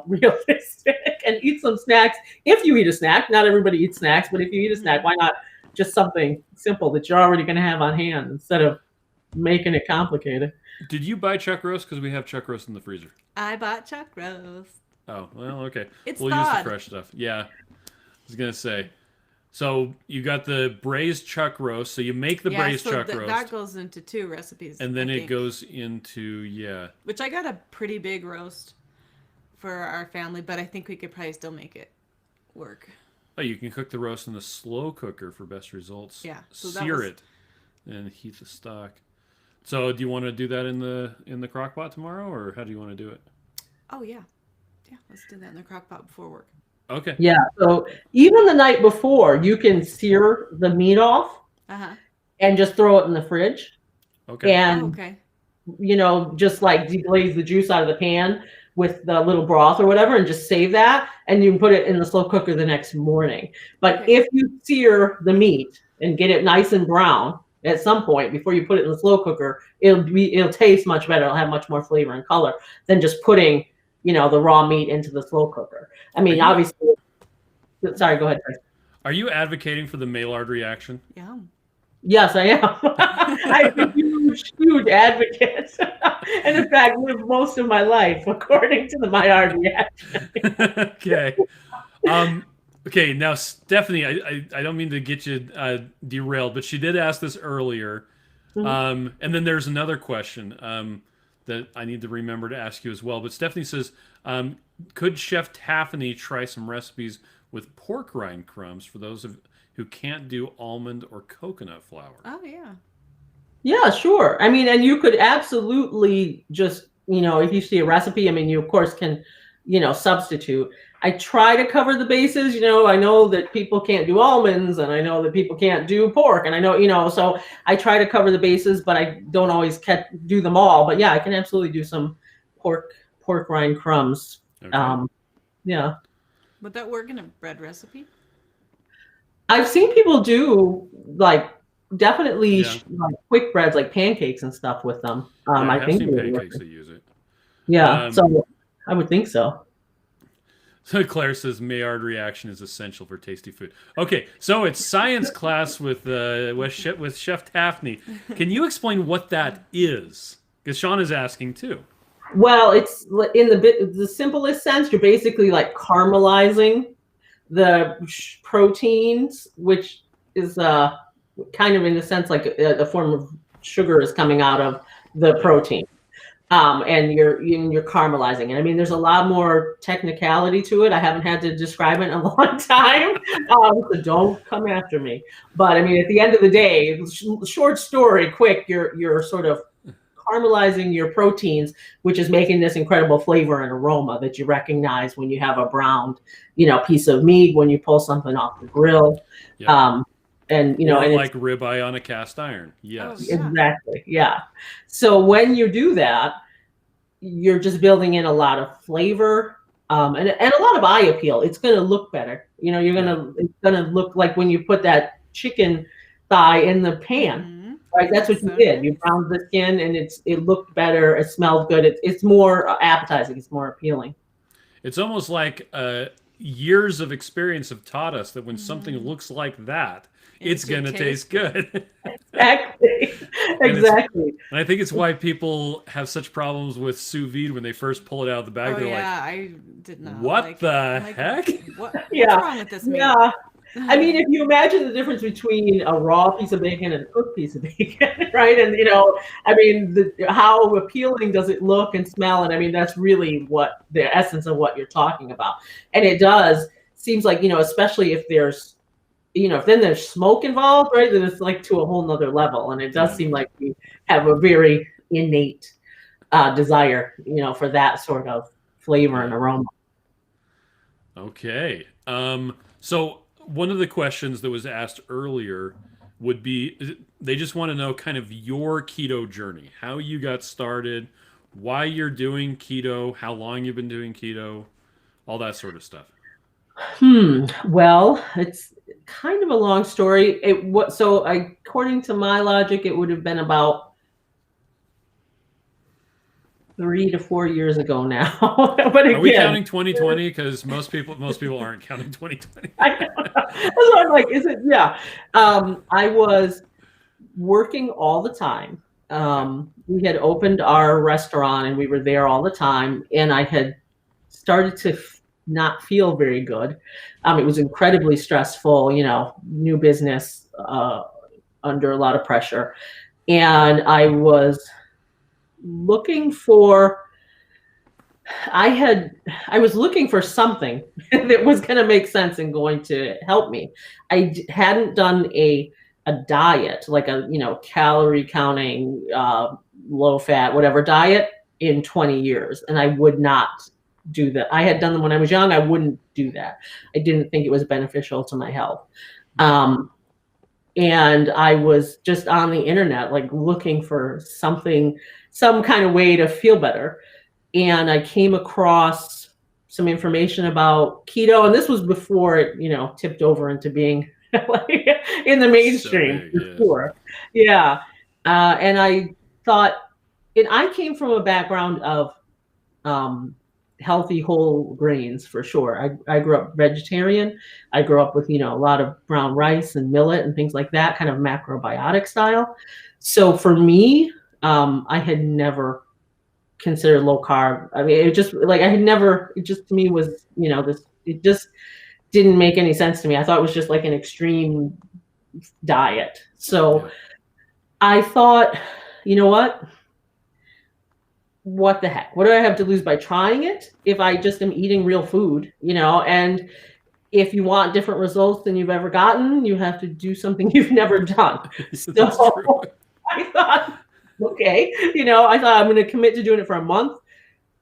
realistic and eat some snacks? If you eat a snack, not everybody eats snacks, but if you eat a snack, why not just something simple that you're already going to have on hand instead of making it complicated? Did you buy chuck roast? Because we have chuck roast in the freezer. I bought chuck roast. Oh, well, okay. We'll use the fresh stuff. Yeah. I was going to say. So you got the braised chuck roast. So you make the braised chuck roast. That goes into 2 recipes. And then it goes into, Which I got a pretty big roast for our family, but I think we could probably still make it work. Oh, you can cook the roast in the slow cooker for best results. Yeah. So sear it and heat the stock. So do you want to do that in the crock pot tomorrow, or how do you want to do it? Oh, yeah. Yeah, let's do that in the crock pot before work. Okay. Yeah. So even the night before, you can sear the meat off and just throw it in the fridge. Okay. And, just like deglaze the juice out of the pan with the little broth or whatever and just save that. And you can put it in the slow cooker the next morning. But if you sear the meat and get it nice and brown at some point before you put it in the slow cooker, it'll taste much better. It'll have much more flavor and color than just putting the raw meat into the slow cooker. I mean, obviously, sorry, go ahead. Are you advocating for the Maillard reaction? Yeah. Yes, I am. I think you huge advocate, and in fact, lived most of my life according to the My Hard Reaction. Okay. Okay. Now, Stephanie, I don't mean to get you derailed, but she did ask this earlier. And then there's another question that I need to remember to ask you as well. But Stephanie says, could Chef Taffiny try some recipes with pork rind crumbs for those who can't do almond or coconut flour? Oh, yeah. Yeah, sure. I mean, and you could absolutely just, if you see a recipe, I mean, you of course can, substitute. I try to cover the bases. I know that people can't do almonds, and I know that people can't do pork, and I know, so I try to cover the bases, but I don't always do them all. But yeah, I can absolutely do some pork rind crumbs. Okay. Yeah. Would that work in a bread recipe? I've seen people do definitely Yeah. quick breads, like pancakes and stuff with them. I I have think seen they would pancakes work. that use it. Yeah, so I would think so. So Claire says Maillard reaction is essential for tasty food. Okay, so it's science class with Chef Taffiny. Can you explain what that is? Because Sean is asking too. Well, it's in the simplest sense. You're basically like caramelizing the proteins, which is kind of in a sense like a form of sugar is coming out of the protein. And you're caramelizing it. I mean, there's a lot more technicality to it. I haven't had to describe it in a long time, so don't come after me. But I mean, at the end of the day, short story, quick, you're sort of caramelizing your proteins, which is making this incredible flavor and aroma that you recognize when you have a browned, piece of meat, when you pull something off the grill. Yeah. And or and like ribeye on a cast iron. Yes. Oh, yeah. Exactly. Yeah. So when you do that, you're just building in a lot of flavor and a lot of eye appeal. It's going to look better. It's going to look like when you put that chicken thigh in the pan. Right, that's what you did. You browned the skin, and it looked better. It smelled good. It's more appetizing. It's more appealing. It's almost like years of experience have taught us that when something looks like that, it's gonna taste good. Exactly. Exactly. And I think it's why people have such problems with sous vide when they first pull it out of the bag. Oh, They're yeah, like, I did not. "What the heck?" What's Yeah. wrong with this meat? Yeah. I mean, if you imagine the difference between a raw piece of bacon and a cooked piece of bacon, right? And I mean, how appealing does it look and smell? And I mean, that's really what the essence of what you're talking about. And it seems like, especially if there's, if then there's smoke involved, right? Then it's like to a whole nother level. And it does seem like we have a very innate desire, for that sort of flavor and aroma. Okay. So one of the questions that was asked earlier would be, they just want to know kind of your keto journey, how you got started, why you're doing keto, how long you've been doing keto, all that sort of stuff. Well, it's kind of a long story. According to my logic, it would have been about 3 to 4 years ago now. But again, are we counting 2020? Because most people aren't counting 2020. I know. That's what I'm like. Is it? Yeah. I was working all the time. We had opened our restaurant, and we were there all the time. And I had started to not feel very good. It was incredibly stressful. New business, under a lot of pressure, and I was looking for something that was going to make sense and going to help me. I hadn't done a diet, like a calorie counting, low fat, whatever diet in 20 years, and I would not do that. I had done them when I was young. I wouldn't do that. I didn't think it was beneficial to my health. And I was just on the internet, like looking for something, some kind of way to feel better. And I came across some information about keto. And this was before it, tipped over into being in the mainstream. So big, sure. Yeah. And I thought, and I came from a background of healthy whole grains for sure. I grew up vegetarian. I grew up with, a lot of brown rice and millet and things like that, kind of macrobiotic style. So for me, I had never considered low carb. I mean, it just like it just to me was, it just didn't make any sense to me. I thought it was just like an extreme diet. So I thought, you know what the heck? What do I have to lose by trying it if I just am eating real food, and if you want different results than you've ever gotten, you have to do something you've never done. So I thought, okay, I thought I'm going to commit to doing it for a month.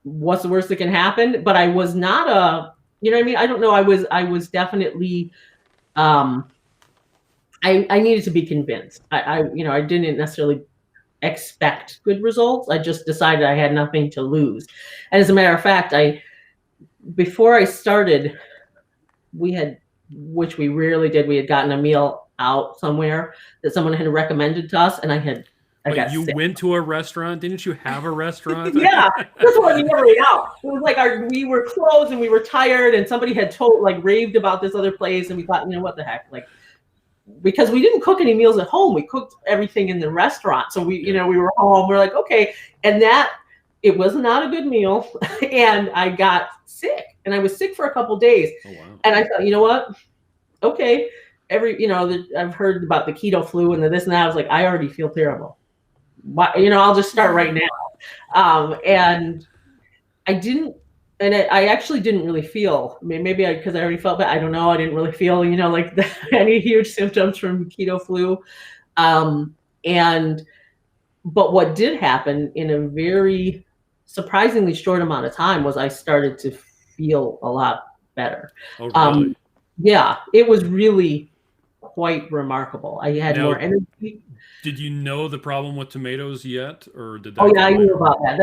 What's the worst that can happen? But I was not I don't know. I was definitely, I needed to be convinced. I didn't necessarily expect good results. I just decided I had nothing to lose. And as a matter of fact, before I started, which we rarely did, we had gotten a meal out somewhere that someone had recommended to us, and I got sick. Went to a restaurant? Didn't you have a restaurant? Yeah, that's why we never ate out. It was like we were closed and we were tired, and somebody had raved about this other place, and we thought, what the heck, because we didn't cook any meals at home, we cooked everything in the restaurant. So we were home. We're like, okay, and it was not a good meal, and I got sick, and I was sick for a couple days. Oh, wow. And I thought, you know what? Okay, I've heard about the keto flu and the this and that. I was like, I already feel terrible. Why, I'll just start right now. And I didn't, and I actually didn't really feel. Maybe because I already felt bad. I don't know. I didn't really feel, any huge symptoms from keto flu. But what did happen in a very surprisingly short amount of time was I started to feel a lot better. Oh, really? Yeah, it was really quite remarkable. I had more energy. Did you know the problem with tomatoes yet, or did that? Oh yeah, I knew about that.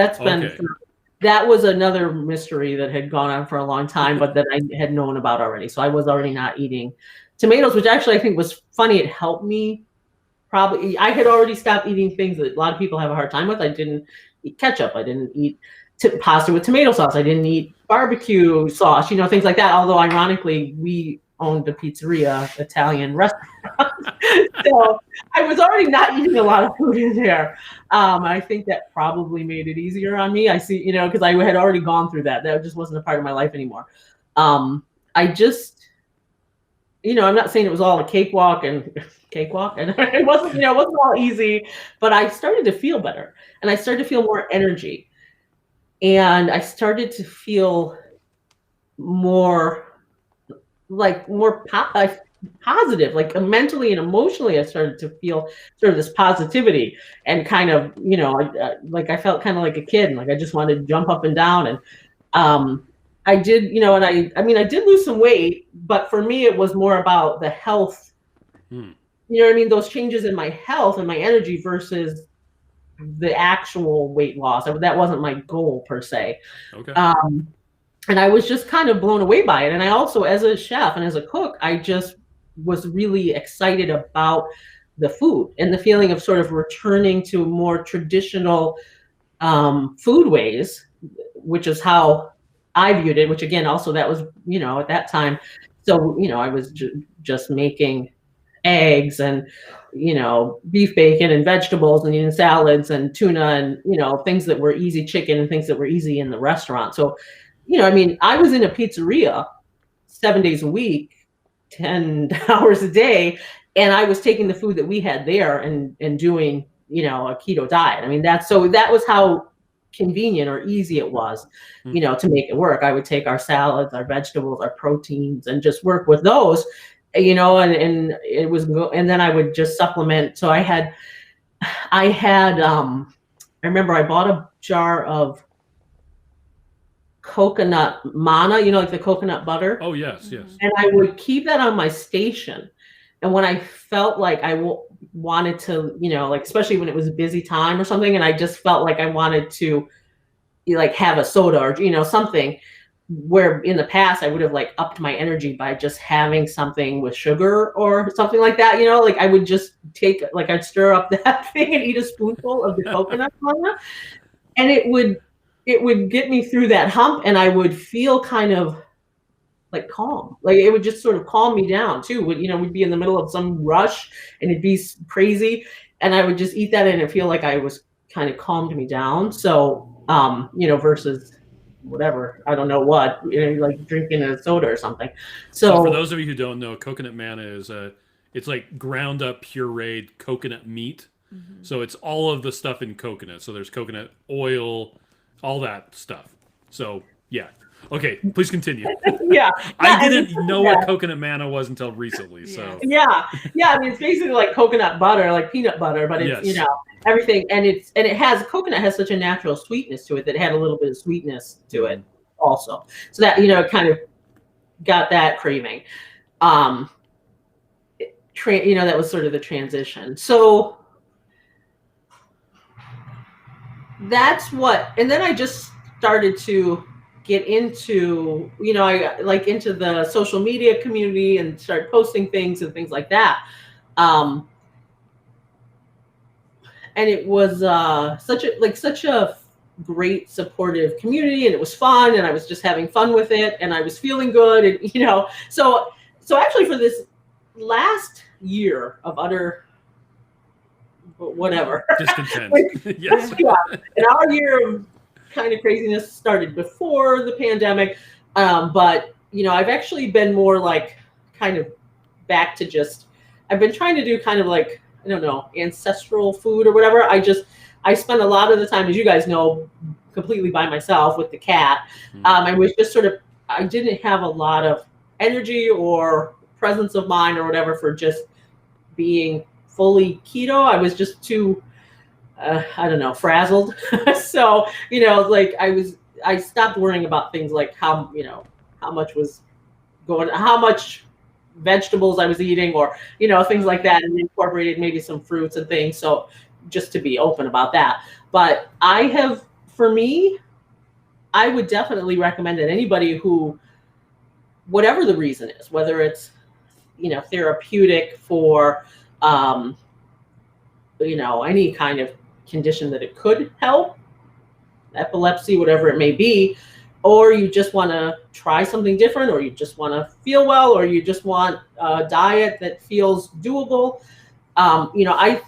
That was another mystery that had gone on for a long time, but that I had known about already. So I was already not eating tomatoes, which actually I think was funny. It helped me. Probably, I had already stopped eating things that a lot of people have a hard time with. I didn't eat ketchup. I didn't eat pasta with tomato sauce. I didn't eat barbecue sauce, things like that. Although ironically, we owned a pizzeria, Italian restaurant. So I was already not eating a lot of food in there. I think that probably made it easier on me. I see, because I had already gone through that. That just wasn't a part of my life anymore. I just, I'm not saying it was all a cakewalk, and it wasn't, it wasn't all easy, but I started to feel better, and I started to feel more energy, and I started to feel more positive, mentally and emotionally. I started to feel sort of this positivity, and kind of, I felt kind of like a kid, and I just wanted to jump up and down. And I did, and I did lose some weight, but for me, it was more about the health. Those changes in my health and my energy versus the actual weight loss. That wasn't my goal per se. Okay. And I was just kind of blown away by it. And I also, as a chef and as a cook, I just was really excited about the food and the feeling of sort of returning to more traditional food ways, which is how I viewed it, which again, also that was, at that time. So, I was just making eggs and, beef bacon and vegetables and eating salads and tuna and, things that were easy, chicken and things that were easy in the restaurant. So, I was in a pizzeria 7 days a week, 10 hours a day, and I was taking the food that we had there and doing, a keto diet. That was how convenient or easy it was, to make it work. I would take our salads, our vegetables, our proteins, and just work with those, and it was, and then I would just supplement. So I remember I bought a jar of coconut manna, like the coconut butter. Oh, yes. And I would keep that on my station. And when I felt like I wanted to, especially when it was a busy time or something, and I just felt like I wanted to have a soda or, something, where in the past I would have upped my energy by just having something with sugar or something like that, I would just take, I'd stir up that thing and eat a spoonful of the coconut manna, and it would get me through that hump, and I would feel kind of calm. It would just sort of calm me down too. We'd be in the middle of some rush and it'd be crazy, and I would just eat that and it feel like I was kind of calmed me down. So, versus whatever, I don't know what, like drinking a soda or something. So for So those of you who don't know, coconut manna is it's like ground up pureed coconut meat. Mm-hmm. So it's all of the stuff in coconut. So there's coconut oil, all that stuff. So yeah. Okay, please continue. yeah, I didn't know what coconut manna was until recently. So yeah. I mean, it's basically like coconut butter, like peanut butter, but it's Yes. everything, and coconut has such a natural sweetness to it that it had a little bit of sweetness to it also. So that it kind of got that craving. That was sort of the transition. So that's what, and then I just started to get into, into the social media community and start posting things and things like that. And it was such a great supportive community, and it was fun, and I was just having fun with it, and I was feeling good, and so actually for this last year of utter whatever discontent. Yes. Yeah. And our year of kind of craziness started before the pandemic. But I've actually been more like kind of back to I've been trying to do kind of like, I don't know, ancestral food or whatever. I spent a lot of the time, as you guys know, completely by myself with the cat. I was just I didn't have a lot of energy or presence of mind or whatever for just being fully keto. I was just too, I don't know, frazzled. So, I stopped worrying about things like how much was how much vegetables I was eating, or, things like that, and incorporated maybe some fruits and things. So just to be open about that. But for me, I would definitely recommend that anybody who, whatever the reason is, whether it's, therapeutic for, any kind of condition that it could help, epilepsy, whatever it may be, or you just want to try something different, or you just want to feel well, or you just want a diet that feels doable. I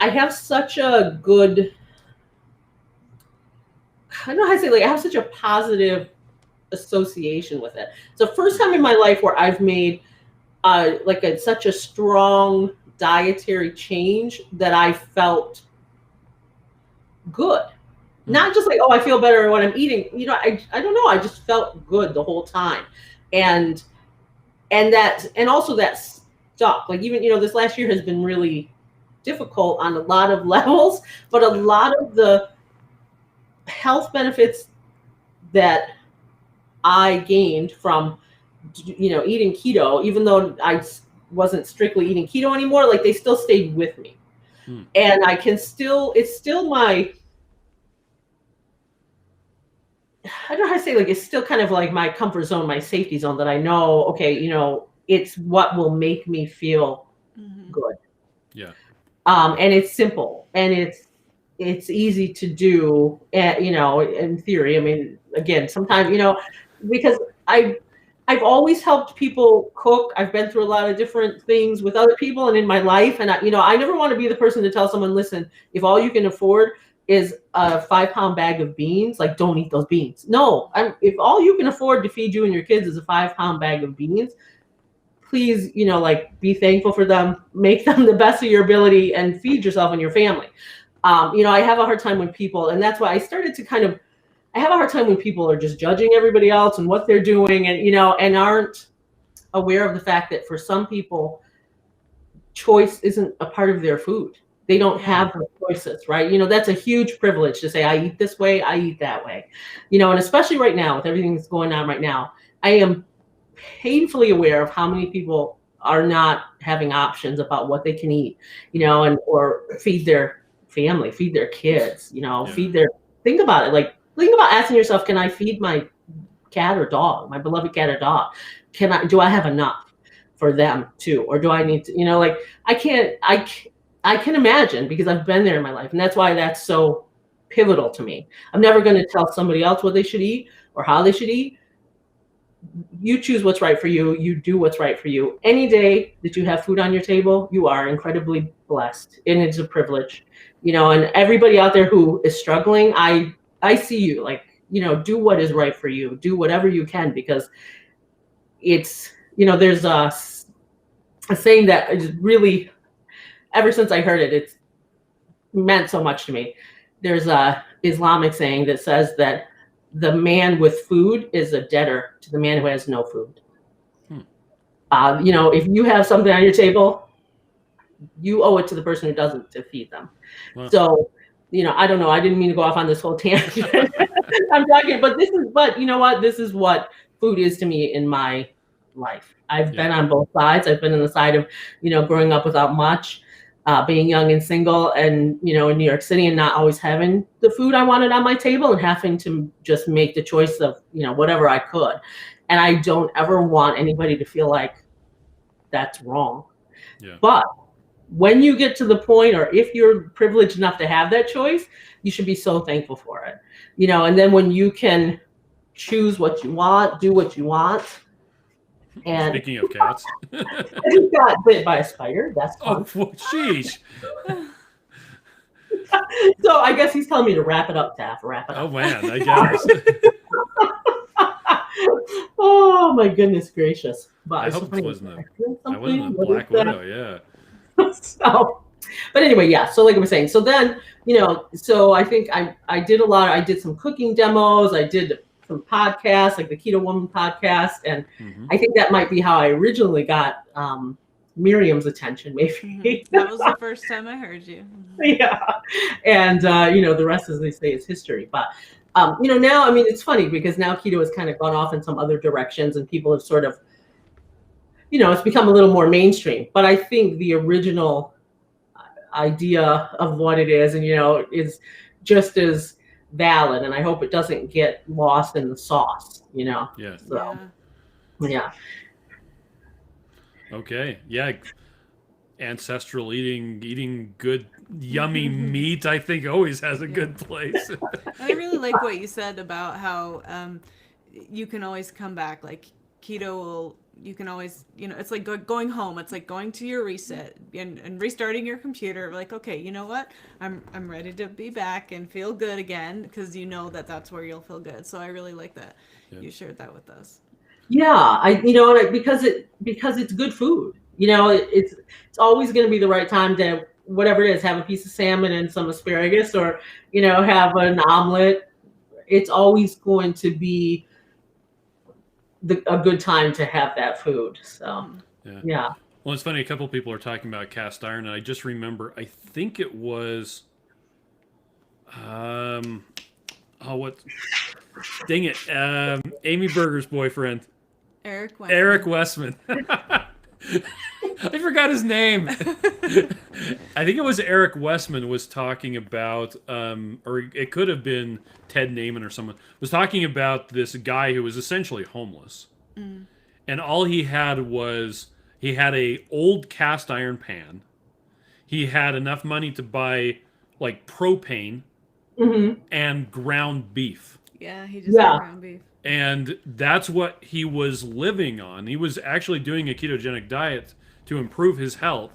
have such a good, I don't know how to say, I have such a positive association with it. It's the first time in my life where I've made such a strong dietary change that I felt good. Not just like, oh, I feel better when I'm eating. I don't know. I just felt good the whole time, and also that stuck. Like, even this last year has been really difficult on a lot of levels, but a lot of the health benefits that I gained from eating keto, even though I wasn't strictly eating keto anymore, like they still stayed with me. And I can still, it's still my, I don't know how to say, it's still kind of like my comfort zone, my safety zone, that I know, okay, it's what will make me feel good. Yeah. And it's simple, and it's easy to do, in theory. I mean, again, sometimes, because I've always helped people cook. I've been through a lot of different things with other people and in my life. And I never want to be the person to tell someone, listen, if all you can afford is a 5-pound bag of beans, like, don't eat those beans. No, if all you can afford to feed you and your kids is a 5-pound bag of beans, please, be thankful for them, make them the best of your ability, and feed yourself and your family. I have a hard time when people, and that's why I started to I have a hard time when people are just judging everybody else and what they're doing, and, and aren't aware of the fact that for some people, choice isn't a part of their food. They don't have the choices, right? That's a huge privilege to say, I eat this way, I eat that way. And especially right now, with everything that's going on right now, I am painfully aware of how many people are not having options about what they can eat, or feed their family, feed their kids, think about it. Think about asking yourself, can I feed my cat or dog, my beloved cat or dog? Do I have enough for them too? Or do I need to, I can imagine, because I've been there in my life. And that's why that's so pivotal to me. I'm never going to tell somebody else what they should eat or how they should eat. You choose what's right for you. You do what's right for you. Any day that you have food on your table, you are incredibly blessed, and it's a privilege. And everybody out there who is struggling, I see you, like, do what is right for you. Do whatever you can, because it's, there's a saying that is really, ever since I heard it, it's meant so much to me. There's a Islamic saying that says that the man with food is a debtor to the man who has no food. If you have something on your table, you owe it to the person who doesn't to feed them. Wow. So, I don't know. I didn't mean to go off on this whole tangent. I'm talking, but you know what? This is what food is to me in my life. I've been on both sides. I've been on the side of, growing up without much, being young and single, and, in New York City, and not always having the food I wanted on my table, and having to just make the choice of, whatever I could. And I don't ever want anybody to feel like that's wrong. Yeah. But when you get to the point, or if you're privileged enough to have that choice, you should be so thankful for it. And then when you can choose what you want, do what you want. And speaking of cats, I just got bit by a spider. That's fun. Oh, sheesh. So I guess he's telling me to wrap it up, Taff. Wrap it up. Oh man, I guess. Oh my goodness gracious! But I hope it wasn't a Black Widow. Yeah. So, but anyway, yeah. So like I was saying, so then so I think I did I did some cooking demos. I did some podcasts, like the Keto Woman podcast, and I think that might be how I originally got Miriam's attention. Maybe that was the first time I heard you. Yeah, and the rest, as they say, is history. But now, I mean, it's funny because now keto has kind of gone off in some other directions, and people have sort of, it's become a little more mainstream. But I think the original idea of what it is, and is just as valid, and I hope it doesn't get lost in the sauce. Yeah. So, yeah. Okay. Yeah. Ancestral eating good, yummy meat, I think always has a good place. I really like what you said about how you can always come back. Like keto you can always, it's like going home. It's like going to your reset and restarting your computer. Like, okay, you know what? I'm ready to be back and feel good again, because that's where you'll feel good. So I really like that you shared that with us. Yeah, because it's good food. It's always going to be the right time to, whatever it is, have a piece of salmon and some asparagus, or have an omelet. It's always going to be a good time to have that food. So yeah. Well, it's funny. A couple of people are talking about cast iron, and I just remember. I think it was, dang it, Amy Berger's boyfriend, Eric Westman. I forgot his name. I think it was Eric Westman was talking about, or it could have been Ted Naiman or someone, was talking about this guy who was essentially homeless. And all he had a old cast iron pan. He had enough money to buy like propane and ground beef. Yeah, he just had ground beef. And that's what he was living on. He was actually doing a ketogenic diet to improve his health.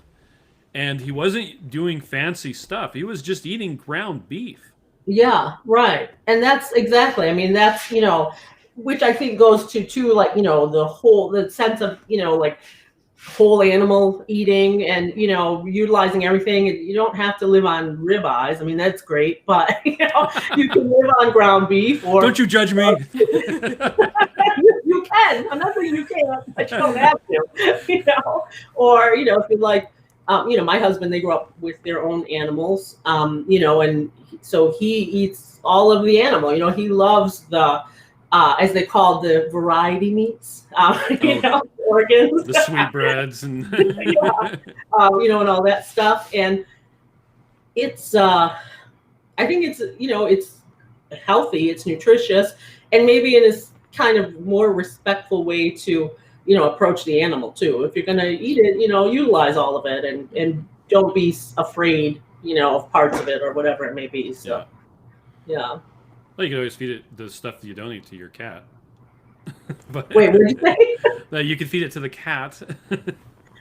And he wasn't doing fancy stuff. He was just eating ground beef. Yeah, right. And that's exactly, I mean, that's, which I think goes to like, the sense of, like whole animal eating and, utilizing everything. You don't have to live on ribeyes. I mean, that's great, but, you can live on ground beef. Or don't you judge me. You can. I'm not saying you can't, but you don't have to, or, if you like, my husband, they grew up with their own animals, and so he eats all of the animal. He loves the, as they call the variety meats, organs, the sweetbreads, and and all that stuff. And it's, I think it's, it's healthy, it's nutritious, and maybe in a kind of more respectful way to, approach the animal too. If you're going to eat it, utilize all of it, and don't be afraid, of parts of it or whatever it may be. So, yeah. Well, you can always feed it the stuff that you don't eat to your cat. But, wait, what did you say? That you can feed it to the cat.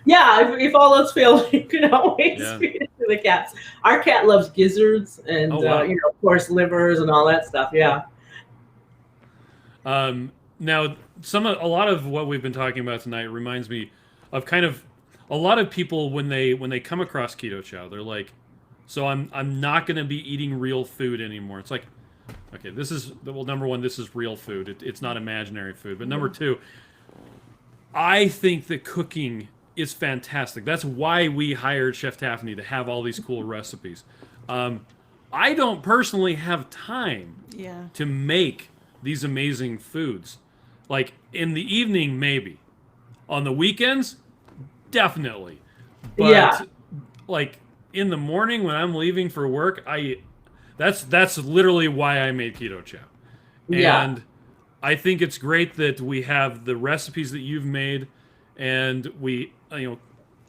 Yeah, if all else fails, you can always feed it to the cats. Our cat loves gizzards and Oh, wow. of course, livers and all that stuff. Yeah. Now, a lot of what we've been talking about tonight reminds me of kind of a lot of people when they come across Keto Chow, they're like, so I'm not going to be eating real food anymore. It's like, okay, number one, this is real food. It's not imaginary food. But number two, I think that cooking is fantastic. That's why we hired Chef Taffiny to have all these cool recipes. I don't personally have time to make these amazing foods. Like in the evening, maybe. On the weekends, definitely. But like in the morning when I'm leaving for work, that's literally why I made Keto Chow. And I think it's great that we have the recipes that you've made, and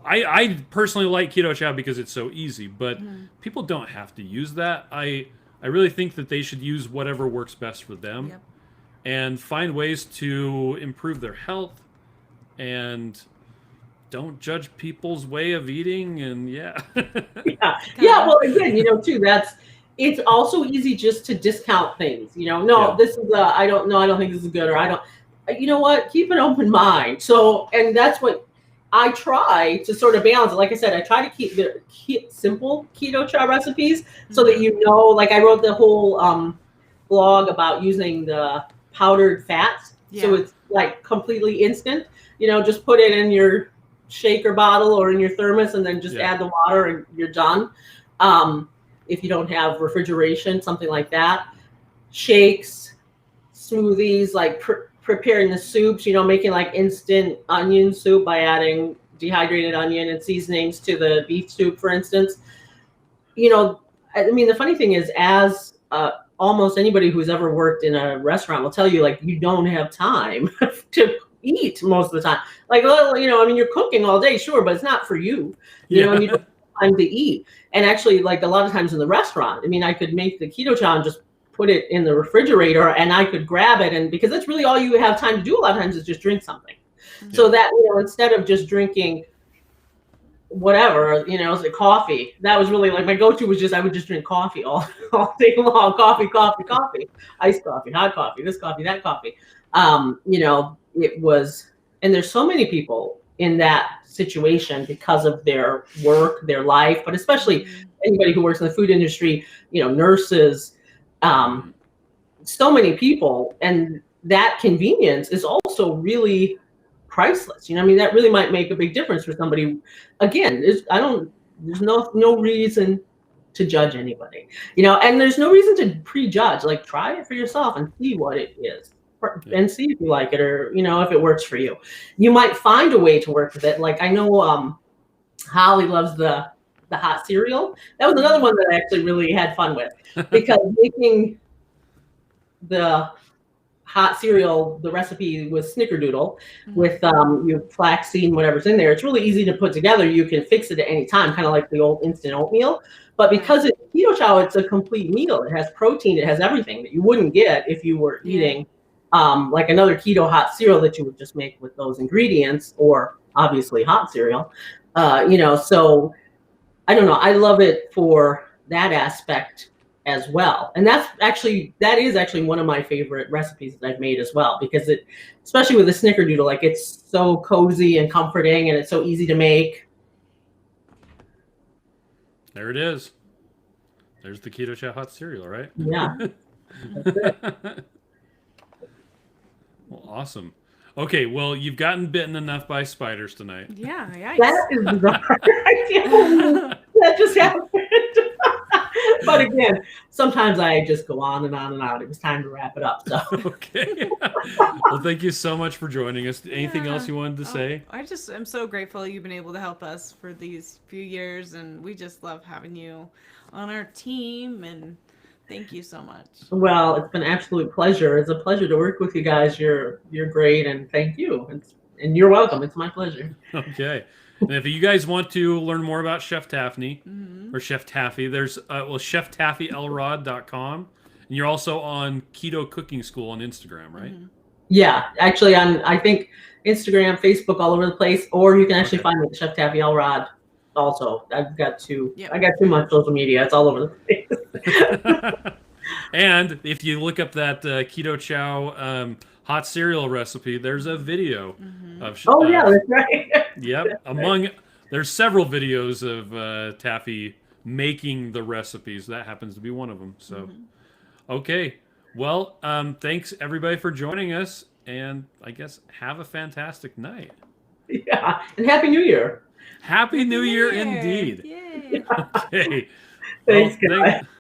I personally like Keto Chow because it's so easy, but people don't have to use that. I really think that they should use whatever works best for them and find ways to improve their health, and don't judge people's way of eating. And well, again, too, it's also easy just to discount things. This is I don't think this is good, or I don't. You know what? Keep an open mind. So, and that's what I try to sort of balance it. Like I said, I try to keep the simple Keto Chow recipes so that like I wrote the whole blog about using the powdered fats. So it's like completely instant. Just put it in your shaker bottle or in your thermos, and then just add the water, and you're done. If you don't have refrigeration, something like that. Shakes, smoothies, like preparing the soups, making like instant onion soup by adding dehydrated onion and seasonings to the beef soup, for instance. The funny thing is, as almost anybody who's ever worked in a restaurant will tell you, like, you don't have time to eat most of the time. Like, you're cooking all day, sure, but it's not for you. You don't have time to eat. And actually, like a lot of times in the restaurant, I could make the Keto Chow and just put it in the refrigerator, and I could grab it, and because that's really all you have time to do a lot of times is just drink something. So that, instead of just drinking whatever, coffee, that was really like my go-to was I would just drink coffee all day long. Coffee, iced coffee, hot coffee, this coffee, that coffee. It was, and there's so many people in that situation because of their work, their life, but especially anybody who works in the food industry, nurses, so many people, and that convenience is also really priceless. That really might make a big difference for somebody. Again, there's no reason to judge anybody, and there's no reason to prejudge. Like, try it for yourself and see what it is. And see if you like it, or if it works for you. You might find a way to work with it. Like, I know Holly loves the hot cereal. That was another one that I actually really had fun with, because making the hot cereal, the recipe was snickerdoodle with your flaxseed and whatever's in there. It's really easy to put together. You can fix it at any time, kind of like the old instant oatmeal. But because it's Keto Chow, it's a complete meal. It has protein. It has everything that you wouldn't get if you were eating like another keto hot cereal that you would just make with those ingredients, or obviously hot cereal. So I don't know. I love it for that aspect as well. And that is actually one of my favorite recipes that I've made as well, because it, especially with the snickerdoodle, like, it's so cozy and comforting, and it's so easy to make. There it is. There's the Keto Chow hot cereal, right? Yeah. That's it. Well, awesome. Okay, well, you've gotten bitten enough by spiders tonight. Yeah, yikes. That is bizarre. I can't believe that just happened. But again, sometimes I just go on and on and on. It was time to wrap it up. So. Okay. Well, thank you so much for joining us. Anything else you wanted to say? I just am so grateful you've been able to help us for these few years, and we just love having you on our team, and thank you so much. Well, it's been an absolute pleasure. It's a pleasure to work with you guys. You're great, and thank you. And you're welcome. It's my pleasure. Okay. And if you guys want to learn more about Chef Taffiny or Chef Taffy, there's cheftaffyelrod.com. And you're also on Keto Cooking School on Instagram, right? Yeah, actually on, I think, Instagram, Facebook, all over the place. Or you can actually find me at Chef Taffy Elrod also. I've got too. Yep. I got too much social media. It's all over the place. And if you look up that Keto Chow hot cereal recipe, there's a video of. Oh yeah, that's right. Yep. There's several videos of Taffy making the recipes. That happens to be one of them. So, okay. Well, thanks everybody for joining us, and I guess have a fantastic night. Yeah, and Happy New Year. Happy New Year indeed. Yay. Okay. Thanks, Well, guys.